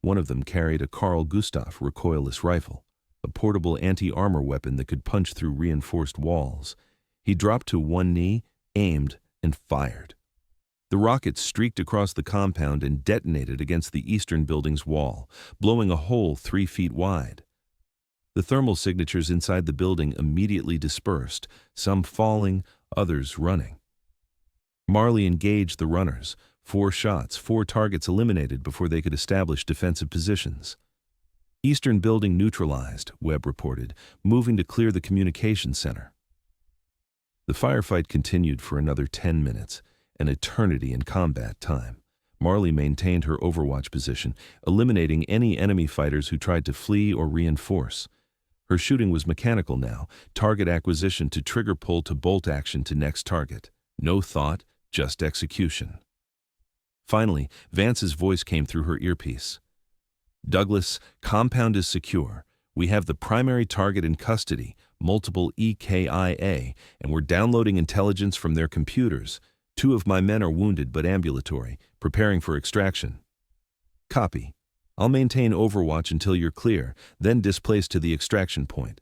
One of them carried a Carl Gustaf recoilless rifle, a portable anti-armor weapon that could punch through reinforced walls. He dropped to one knee, aimed, and fired. The rocket streaked across the compound and detonated against the eastern building's wall, blowing a hole 3 feet wide. The thermal signatures inside the building immediately dispersed, some falling, others running. Marley engaged the runners. 4 shots, 4 targets eliminated before they could establish defensive positions. Eastern building neutralized, Webb reported, moving to clear the communications center. The firefight continued for another 10 minutes. An eternity in combat time. Marley maintained her overwatch position, eliminating any enemy fighters who tried to flee or reinforce. Her shooting was mechanical now, target acquisition to trigger pull to bolt action to next target. No thought, just execution. Finally, Vance's voice came through her earpiece. Douglas, compound is secure. We have the primary target in custody, multiple EKIA, and we're downloading intelligence from their computers. 2 of my men are wounded but ambulatory, preparing for extraction. Copy. I'll maintain overwatch until you're clear, then displace to the extraction point.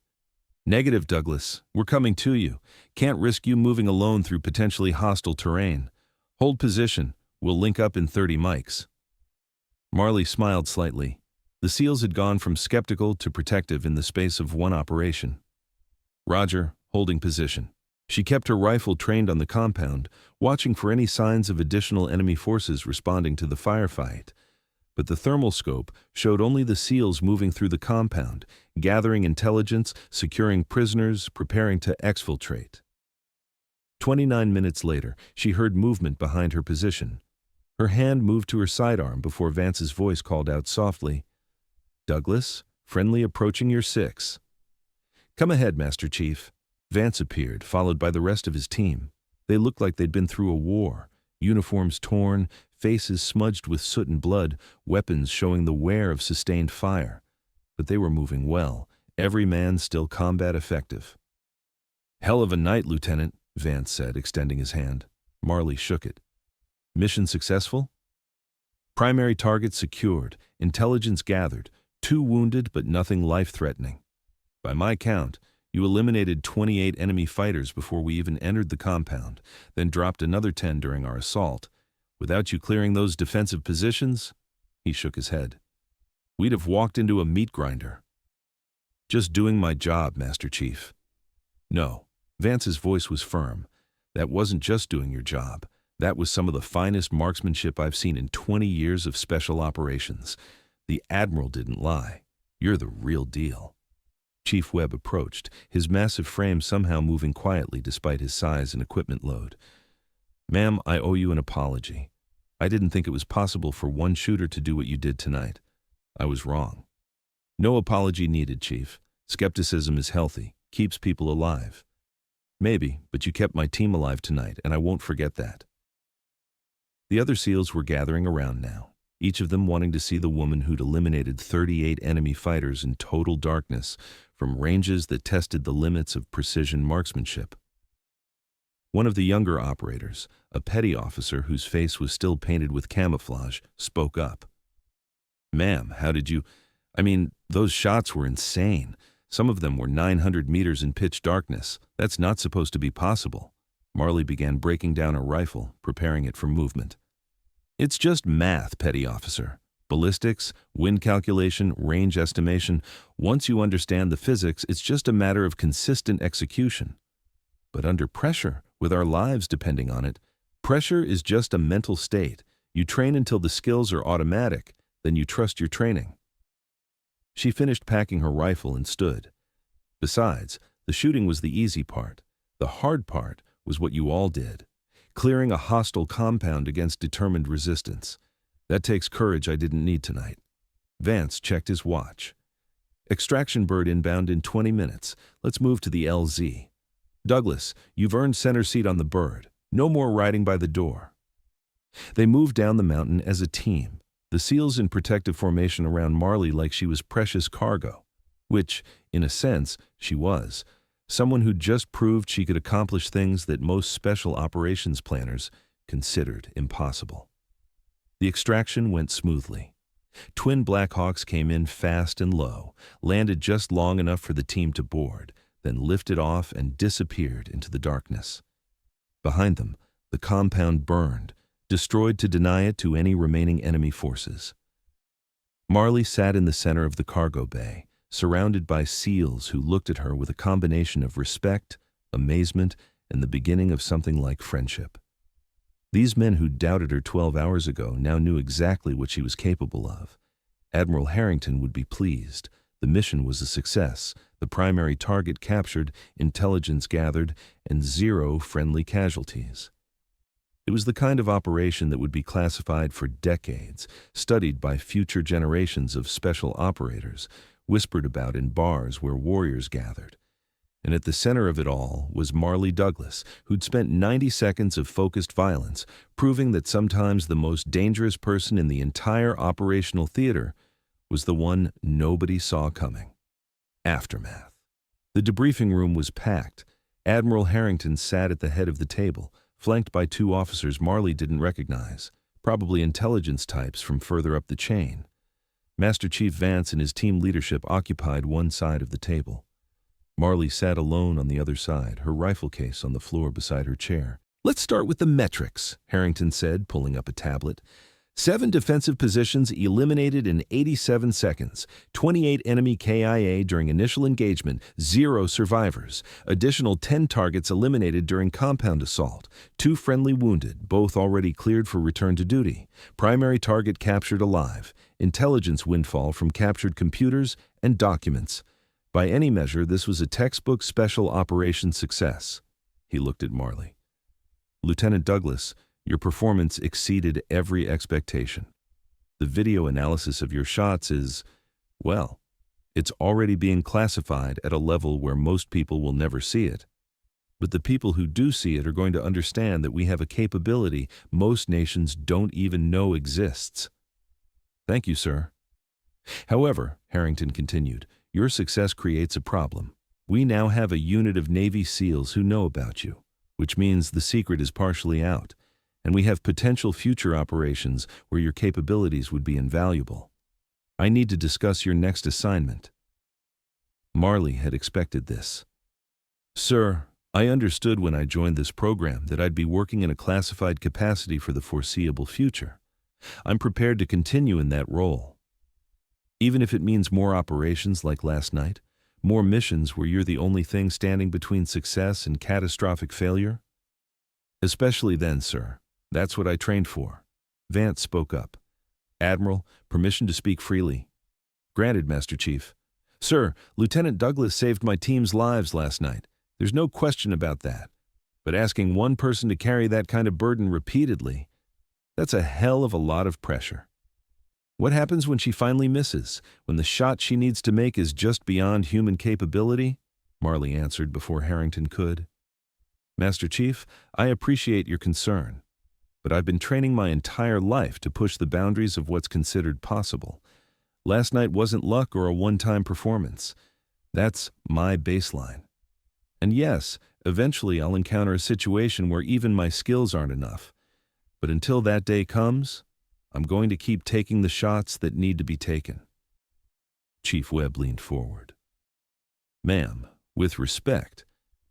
Negative, Douglas. We're coming to you. Can't risk you moving alone through potentially hostile terrain. Hold position. We'll link up in 30 mics. Marley smiled slightly. The SEALs had gone from skeptical to protective in the space of one operation. Roger, holding position. She kept her rifle trained on the compound, watching for any signs of additional enemy forces responding to the firefight. But the thermal scope showed only the SEALs moving through the compound, gathering intelligence, securing prisoners, preparing to exfiltrate. 29 minutes later, she heard movement behind her position. Her hand moved to her sidearm before Vance's voice called out softly, "Douglas, friendly approaching your 6. "Come ahead, Master Chief." Vance appeared, followed by the rest of his team. They looked like they'd been through a war, uniforms torn, faces smudged with soot and blood, weapons showing the wear of sustained fire. But they were moving well, every man still combat effective. "Hell of a night, Lieutenant," Vance said, extending his hand. Marley shook it. "Mission successful?" "Primary target secured, intelligence gathered, 2 wounded but nothing life-threatening. By my count, you eliminated 28 enemy fighters before we even entered the compound, then dropped another 10 during our assault. Without you clearing those defensive positions," he shook his head, "we'd have walked into a meat grinder." "Just doing my job, Master Chief." "No." Vance's voice was firm. "That wasn't just doing your job. That was some of the finest marksmanship I've seen in 20 years of special operations. The Admiral didn't lie. You're the real deal." Chief Webb approached, his massive frame somehow moving quietly despite his size and equipment load. "Ma'am, I owe you an apology. I didn't think it was possible for one shooter to do what you did tonight. I was wrong." "No apology needed, Chief. Skepticism is healthy, keeps people alive." "Maybe, but you kept my team alive tonight, and I won't forget that." The other SEALs were gathering around now, each of them wanting to see the woman who'd eliminated 38 enemy fighters in total darkness from ranges that tested the limits of precision marksmanship. One of the younger operators, a petty officer whose face was still painted with camouflage, spoke up. "Ma'am, how did you... those shots were insane. Some of them were 900 meters in pitch darkness. That's not supposed to be possible." Marley began breaking down her rifle, preparing it for movement. "It's just math, petty officer. Ballistics, wind calculation, range estimation. Once you understand the physics, it's just a matter of consistent execution. But under pressure, with our lives depending on it, pressure is just a mental state. You train until the skills are automatic, then you trust your training." She finished packing her rifle and stood. "Besides, the shooting was the easy part. The hard part was what you all did. Clearing a hostile compound against determined resistance. That takes courage I didn't need tonight." Vance checked his watch. "Extraction bird inbound in 20 minutes. Let's move to the LZ. Douglas, you've earned center seat on the bird. No more riding by the door." They moved down the mountain as a team, the SEALs in protective formation around Marley like she was precious cargo, which, in a sense, she was. Someone who just proved she could accomplish things that most special operations planners considered impossible. The extraction went smoothly. Twin Black Hawks came in fast and low, landed just long enough for the team to board, then lifted off and disappeared into the darkness. Behind them, the compound burned, destroyed to deny it to any remaining enemy forces. Marley sat in the center of the cargo bay, surrounded by SEALs who looked at her with a combination of respect, amazement, and the beginning of something like friendship. These men who doubted her 12 hours ago now knew exactly what she was capable of. Admiral Harrington would be pleased. The mission was a success, the primary target captured, intelligence gathered, and 0 friendly casualties. It was the kind of operation that would be classified for decades, studied by future generations of special operators, whispered about in bars where warriors gathered. And at the center of it all was Marley Douglas, who'd spent 90 seconds of focused violence, proving that sometimes the most dangerous person in the entire operational theater was the one nobody saw coming. Aftermath. The debriefing room was packed. Admiral Harrington sat at the head of the table, flanked by 2 officers Marley didn't recognize, probably intelligence types from further up the chain. Master Chief Vance and his team leadership occupied one side of the table. Marley sat alone on the other side, her rifle case on the floor beside her chair. Let's start with the metrics, Harrington said, pulling up a tablet. 7 defensive positions eliminated in 87 seconds, 28 enemy KIA during initial engagement, 0 survivors, additional 10 targets eliminated during compound assault, 2 friendly wounded, both already cleared for return to duty, primary target captured alive, intelligence windfall from captured computers and documents. By any measure, this was a textbook special operations success. He looked at Marley. Lieutenant Douglas, your performance exceeded every expectation. The video analysis of your shots is, well, it's already being classified at a level where most people will never see it. But the people who do see it are going to understand that we have a capability most nations don't even know exists. Thank you, sir. However, Harrington continued, your success creates a problem. We now have a unit of Navy SEALs who know about you, which means the secret is partially out. And we have potential future operations where your capabilities would be invaluable. I need to discuss your next assignment. Marley had expected this. Sir, I understood when I joined this program that I'd be working in a classified capacity for the foreseeable future. I'm prepared to continue in that role. Even if it means more operations like last night, more missions where you're the only thing standing between success and catastrophic failure? Especially then, sir. That's what I trained for. Vance spoke up. Admiral, permission to speak freely. Granted, Master Chief. Sir, Lieutenant Douglas saved my team's lives last night. There's no question about that. But asking one person to carry that kind of burden repeatedly, that's a hell of a lot of pressure. What happens when she finally misses, when the shot she needs to make is just beyond human capability? Marley answered before Harrington could. Master Chief, I appreciate your concern. But I've been training my entire life to push the boundaries of what's considered possible. Last night wasn't luck or a one-time performance. That's my baseline. And yes, eventually I'll encounter a situation where even my skills aren't enough. But until that day comes, I'm going to keep taking the shots that need to be taken. Chief Webb leaned forward. Ma'am, with respect,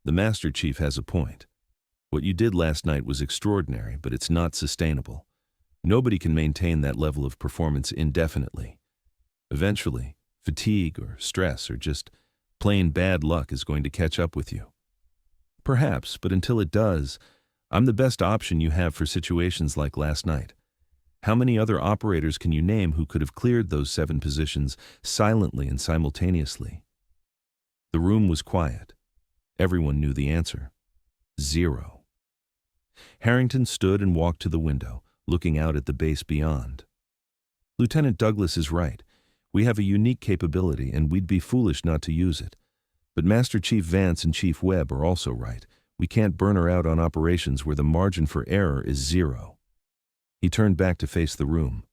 the Master Chief has a point. What you did last night was extraordinary, but it's not sustainable. Nobody can maintain that level of performance indefinitely. Eventually, fatigue or stress or just plain bad luck is going to catch up with you. Perhaps, but until it does, I'm the best option you have for situations like last night. How many other operators can you name who could have cleared those 7 positions silently and simultaneously? The room was quiet. Everyone knew the answer. 0. Harrington stood and walked to the window, looking out at the base beyond. Lieutenant Douglas is right. We have a unique capability, and we'd be foolish not to use it. But Master Chief Vance and Chief Webb are also right. We can't burn her out on operations where the margin for error is 0. He turned back to face the room.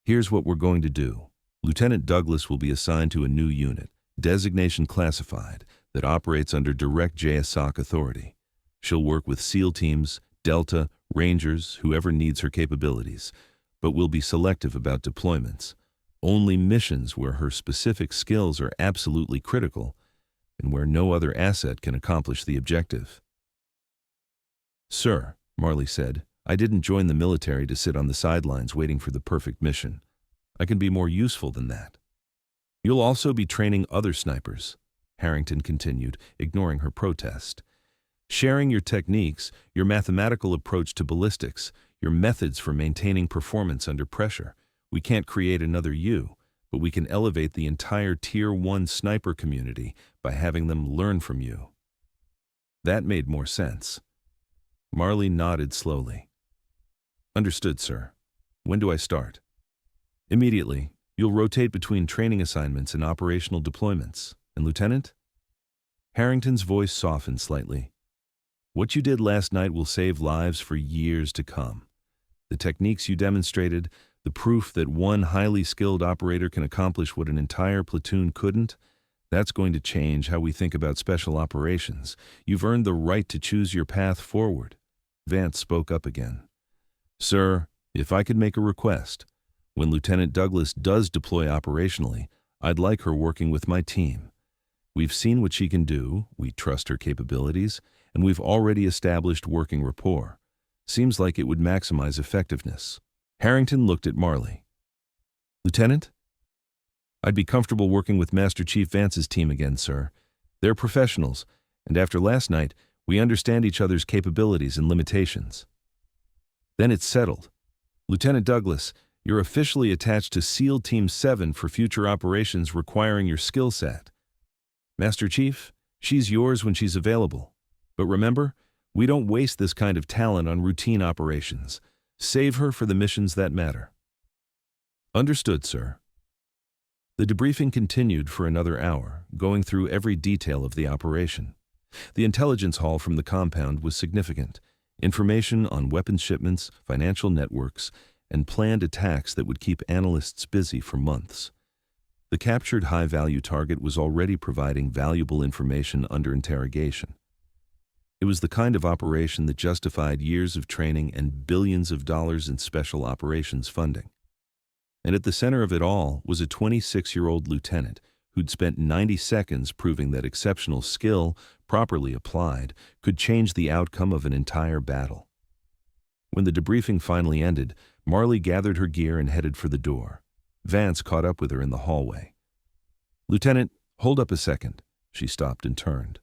Here's what we're going to do. Lieutenant Douglas will be assigned to a new unit, designation classified, that operates under direct JSOC authority. She'll work with SEAL teams, Delta, Rangers, whoever needs her capabilities, but will be selective about deployments. Only missions where her specific skills are absolutely critical and where no other asset can accomplish the objective. Sir, Marley said, I didn't join the military to sit on the sidelines waiting for the perfect mission. I can be more useful than that. You'll also be training other snipers, Harrington continued, ignoring her protest. Sharing your techniques, your mathematical approach to ballistics, your methods for maintaining performance under pressure. We can't create another you, but we can elevate the entire Tier 1 sniper community by having them learn from you. That made more sense. Marley nodded slowly. Understood, sir. When do I start? Immediately. You'll rotate between training assignments and operational deployments. And Lieutenant? Harrington's voice softened slightly. What you did last night will save lives for years to come. The techniques you demonstrated, the proof that one highly skilled operator can accomplish what an entire platoon couldn't, that's going to change how we think about special operations. You've earned the right to choose your path forward. Vance spoke up again. Sir, if I could make a request, when Lieutenant Douglas does deploy operationally, I'd like her working with my team. We've seen what she can do, we trust her capabilities, and we've already established working rapport. Seems like it would maximize effectiveness. Harrington looked at Marley. Lieutenant? I'd be comfortable working with Master Chief Vance's team again, sir. They're professionals, and after last night, we understand each other's capabilities and limitations. Then it's settled. Lieutenant Douglas, you're officially attached to SEAL Team 7 for future operations requiring your skill set. Master Chief, she's yours when she's available. But remember, we don't waste this kind of talent on routine operations. Save her for the missions that matter. Understood, sir. The debriefing continued for another hour, going through every detail of the operation. The intelligence haul from the compound was significant. Information on weapons shipments, financial networks, and planned attacks that would keep analysts busy for months. The captured high-value target was already providing valuable information under interrogation. It was the kind of operation that justified years of training and billions of dollars in special operations funding. And at the center of it all was a 26-year-old lieutenant who'd spent 90 seconds proving that exceptional skill, properly applied, could change the outcome of an entire battle. When the debriefing finally ended, Marley gathered her gear and headed for the door. Vance caught up with her in the hallway. Lieutenant, hold up a second. She stopped and turned.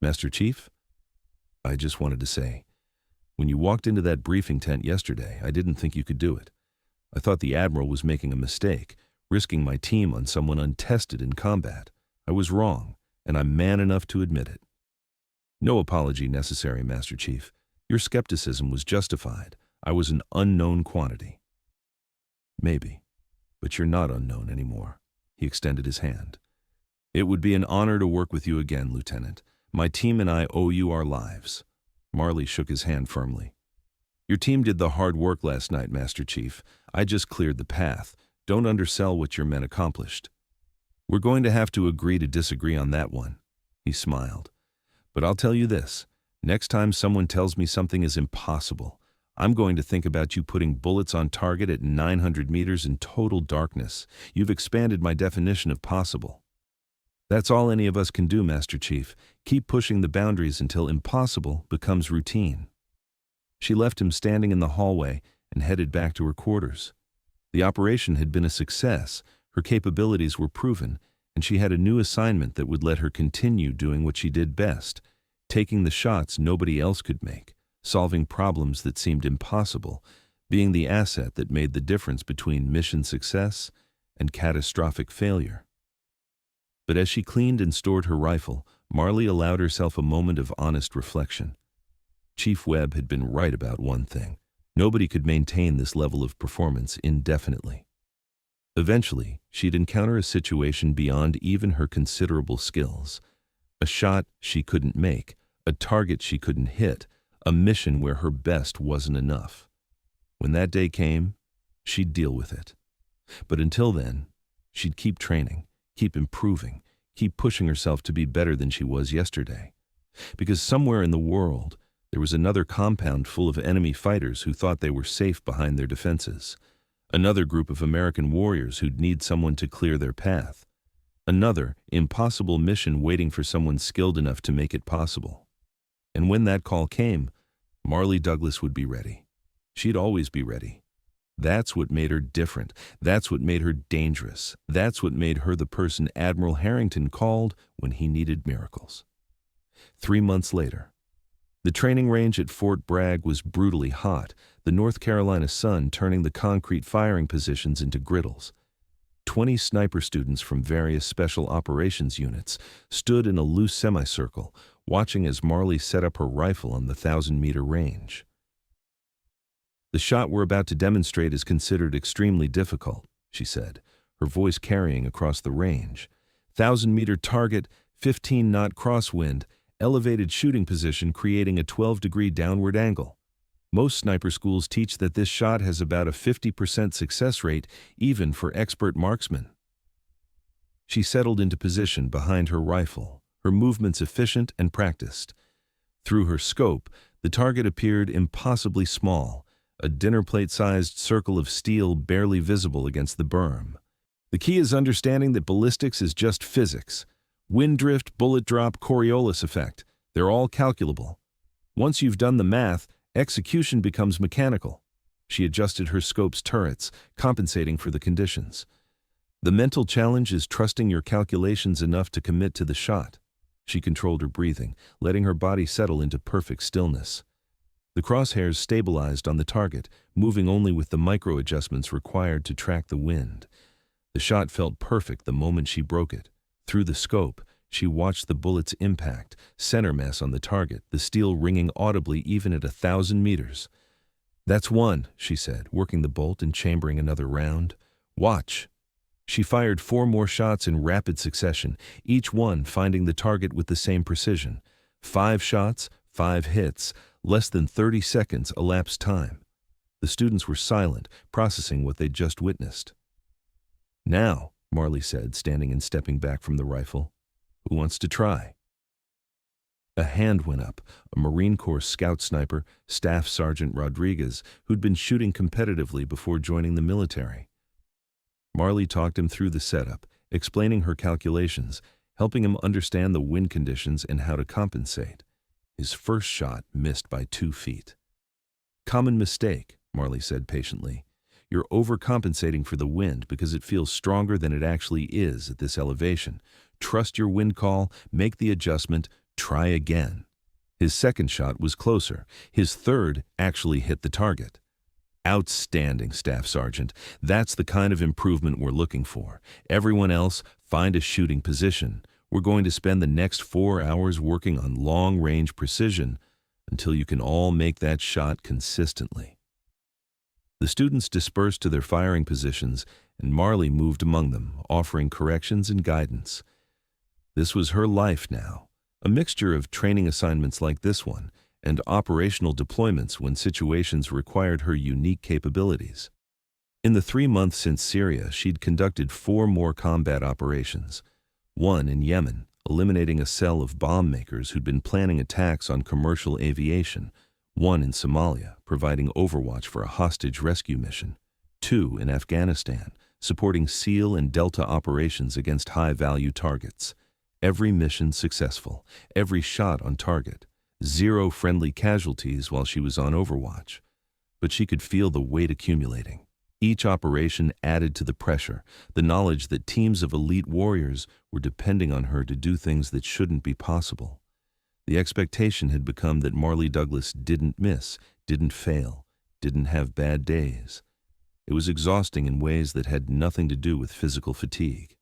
Master Chief? I just wanted to say, when you walked into that briefing tent yesterday, I didn't think you could do it. I thought the Admiral was making a mistake, risking my team on someone untested in combat. I was wrong, and I'm man enough to admit it. No apology necessary, Master Chief. Your skepticism was justified. I was an unknown quantity. Maybe, but you're not unknown anymore. He extended his hand. It would be an honor to work with you again, Lieutenant. My team and I owe you our lives. Marley shook his hand firmly. Your team did the hard work last night, Master Chief. I just cleared the path. Don't undersell what your men accomplished. We're going to have to agree to disagree on that one. He smiled. But I'll tell you this. Next time someone tells me something is impossible, I'm going to think about you putting bullets on target at 900 meters in total darkness. You've expanded my definition of possible. That's all any of us can do, Master Chief. Keep pushing the boundaries until impossible becomes routine. She left him standing in the hallway and headed back to her quarters. The operation had been a success, her capabilities were proven, and she had a new assignment that would let her continue doing what she did best, taking the shots nobody else could make, solving problems that seemed impossible, being the asset that made the difference between mission success and catastrophic failure. But as she cleaned and stored her rifle, Marley allowed herself a moment of honest reflection. Chief Webb had been right about one thing. Nobody could maintain this level of performance indefinitely. Eventually, she'd encounter a situation beyond even her considerable skills. A shot she couldn't make, a target she couldn't hit, a mission where her best wasn't enough. When that day came, she'd deal with it. But until then, she'd keep training, keep improving, keep pushing herself to be better than she was yesterday. Because somewhere in the world, there was another compound full of enemy fighters who thought they were safe behind their defenses. Another group of American warriors who'd need someone to clear their path. Another impossible mission waiting for someone skilled enough to make it possible. And when that call came, Marley Douglas would be ready. She'd always be ready. That's what made her different. That's what made her dangerous. That's what made her the person Admiral Harrington called when he needed miracles. 3 months later, the training range at Fort Bragg was brutally hot, the North Carolina sun turning the concrete firing positions into griddles. 20 sniper students from various special operations units stood in a loose semicircle, watching as Marley set up her rifle on the 1,000-meter range. The shot we're about to demonstrate is considered extremely difficult, she said, her voice carrying across the range. 1,000-meter target, 15-knot crosswind, elevated shooting position creating a 12-degree downward angle. Most sniper schools teach that this shot has about a 50% success rate, even for expert marksmen. She settled into position behind her rifle, her movements efficient and practiced. Through her scope, the target appeared impossibly small, a dinner plate-sized circle of steel barely visible against the berm. The key is understanding that ballistics is just physics. Wind drift, bullet drop, Coriolis effect. They're all calculable. Once you've done the math, execution becomes mechanical. She adjusted her scope's turrets, compensating for the conditions. The mental challenge is trusting your calculations enough to commit to the shot. She controlled her breathing, letting her body settle into perfect stillness. The crosshairs stabilized on the target, moving only with the micro-adjustments required to track the wind. The shot felt perfect the moment she broke it. Through the scope, she watched the bullet's impact, center mass on the target, the steel ringing audibly even at 1,000 meters. "That's one," she said, working the bolt and chambering another round. "Watch." She fired 4 more shots in rapid succession, each one finding the target with the same precision. 5 shots, 5 hits, less than 30 seconds elapsed time. The students were silent, processing what they'd just witnessed. "Now," Marley said, standing and stepping back from the rifle, "who wants to try?" A hand went up, a Marine Corps scout sniper, Staff Sergeant Rodriguez, who'd been shooting competitively before joining the military. Marley talked him through the setup, explaining her calculations, helping him understand the wind conditions and how to compensate. His first shot missed by 2 feet. "Common mistake," Marley said patiently. "You're overcompensating for the wind because it feels stronger than it actually is at this elevation. Trust your wind call, make the adjustment, try again." His second shot was closer. His third actually hit the target. "Outstanding, Staff Sergeant. That's the kind of improvement we're looking for. Everyone else, find a shooting position. We're going to spend the next 4 hours working on long-range precision until you can all make that shot consistently." The students dispersed to their firing positions, and Marley moved among them, offering corrections and guidance. This was her life now, a mixture of training assignments like this one and operational deployments when situations required her unique capabilities. In the 3 months since Syria, she'd conducted 4 more combat operations. One in Yemen, eliminating a cell of bomb makers who'd been planning attacks on commercial aviation. One in Somalia, providing overwatch for a hostage rescue mission. 2 in Afghanistan, supporting SEAL and Delta operations against high-value targets. Every mission successful, every shot on target. 0 friendly casualties while she was on overwatch. But she could feel the weight accumulating. Each operation added to the pressure, the knowledge that teams of elite warriors were depending on her to do things that shouldn't be possible. The expectation had become that Marley Douglas didn't miss, didn't fail, didn't have bad days. It was exhausting in ways that had nothing to do with physical fatigue.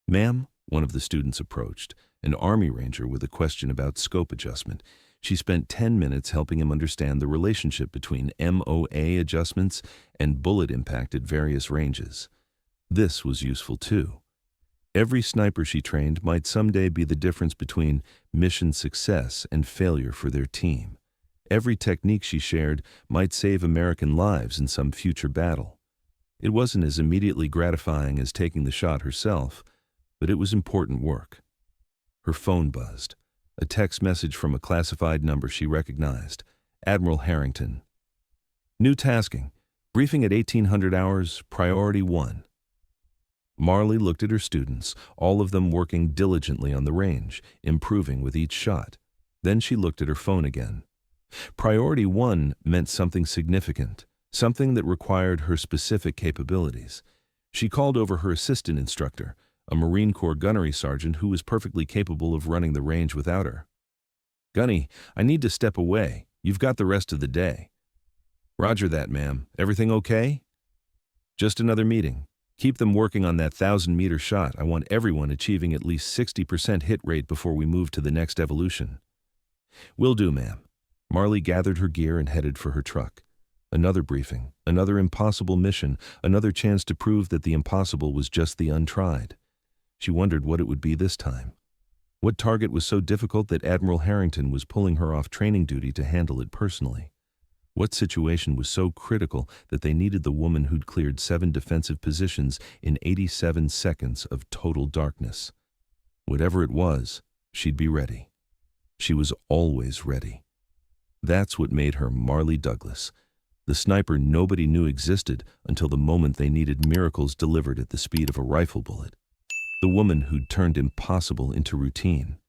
"Ma'am," one of the students approached, an Army Ranger with a question about scope adjustment. She spent 10 minutes helping him understand the relationship between MOA adjustments and bullet impact at various ranges. This was useful too. Every sniper she trained might someday be the difference between mission success and failure for their team. Every technique she shared might save American lives in some future battle. It wasn't as immediately gratifying as taking the shot herself, but it was important work. Her phone buzzed. A text message from a classified number she recognized. Admiral Harrington. "New tasking. Briefing at 1800 hours, priority 1. Marley looked at her students, all of them working diligently on the range, improving with each shot. Then she looked at her phone again. Priority 1 meant something significant, something that required her specific capabilities. She called over her assistant instructor, a Marine Corps gunnery sergeant who was perfectly capable of running the range without her. "Gunny, I need to step away. You've got the rest of the day." "Roger that, ma'am. Everything okay?" "Just another meeting. Keep them working on that 1,000-meter shot. I want everyone achieving at least 60% hit rate before we move to the next evolution." "Will do, ma'am." Marley gathered her gear and headed for her truck. Another briefing, another impossible mission, another chance to prove that the impossible was just the untried. She wondered what it would be this time. What target was so difficult that Admiral Harrington was pulling her off training duty to handle it personally? What situation was so critical that they needed the woman who'd cleared 7 defensive positions in 87 seconds of total darkness? Whatever it was, she'd be ready. She was always ready. That's what made her Marley Douglas, the sniper nobody knew existed until the moment they needed miracles delivered at the speed of a rifle bullet. The woman who'd turned impossible into routine.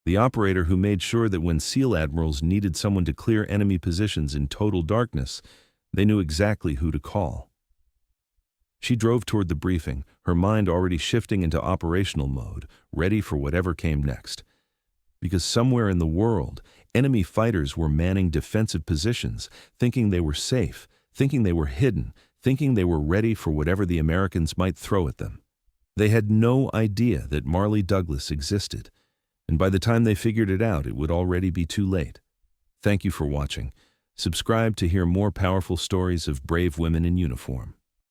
The operator who made sure that when SEAL admirals needed someone to clear enemy positions in total darkness, they knew exactly who to call. She drove toward the briefing, her mind already shifting into operational mode, ready for whatever came next. Because somewhere in the world, enemy fighters were manning defensive positions, thinking they were safe, thinking they were hidden, thinking they were ready for whatever the Americans might throw at them. They had no idea that Marley Douglas existed, and by the time they figured it out, it would already be too late. Thank you for watching. Subscribe to hear more powerful stories of brave women in uniform.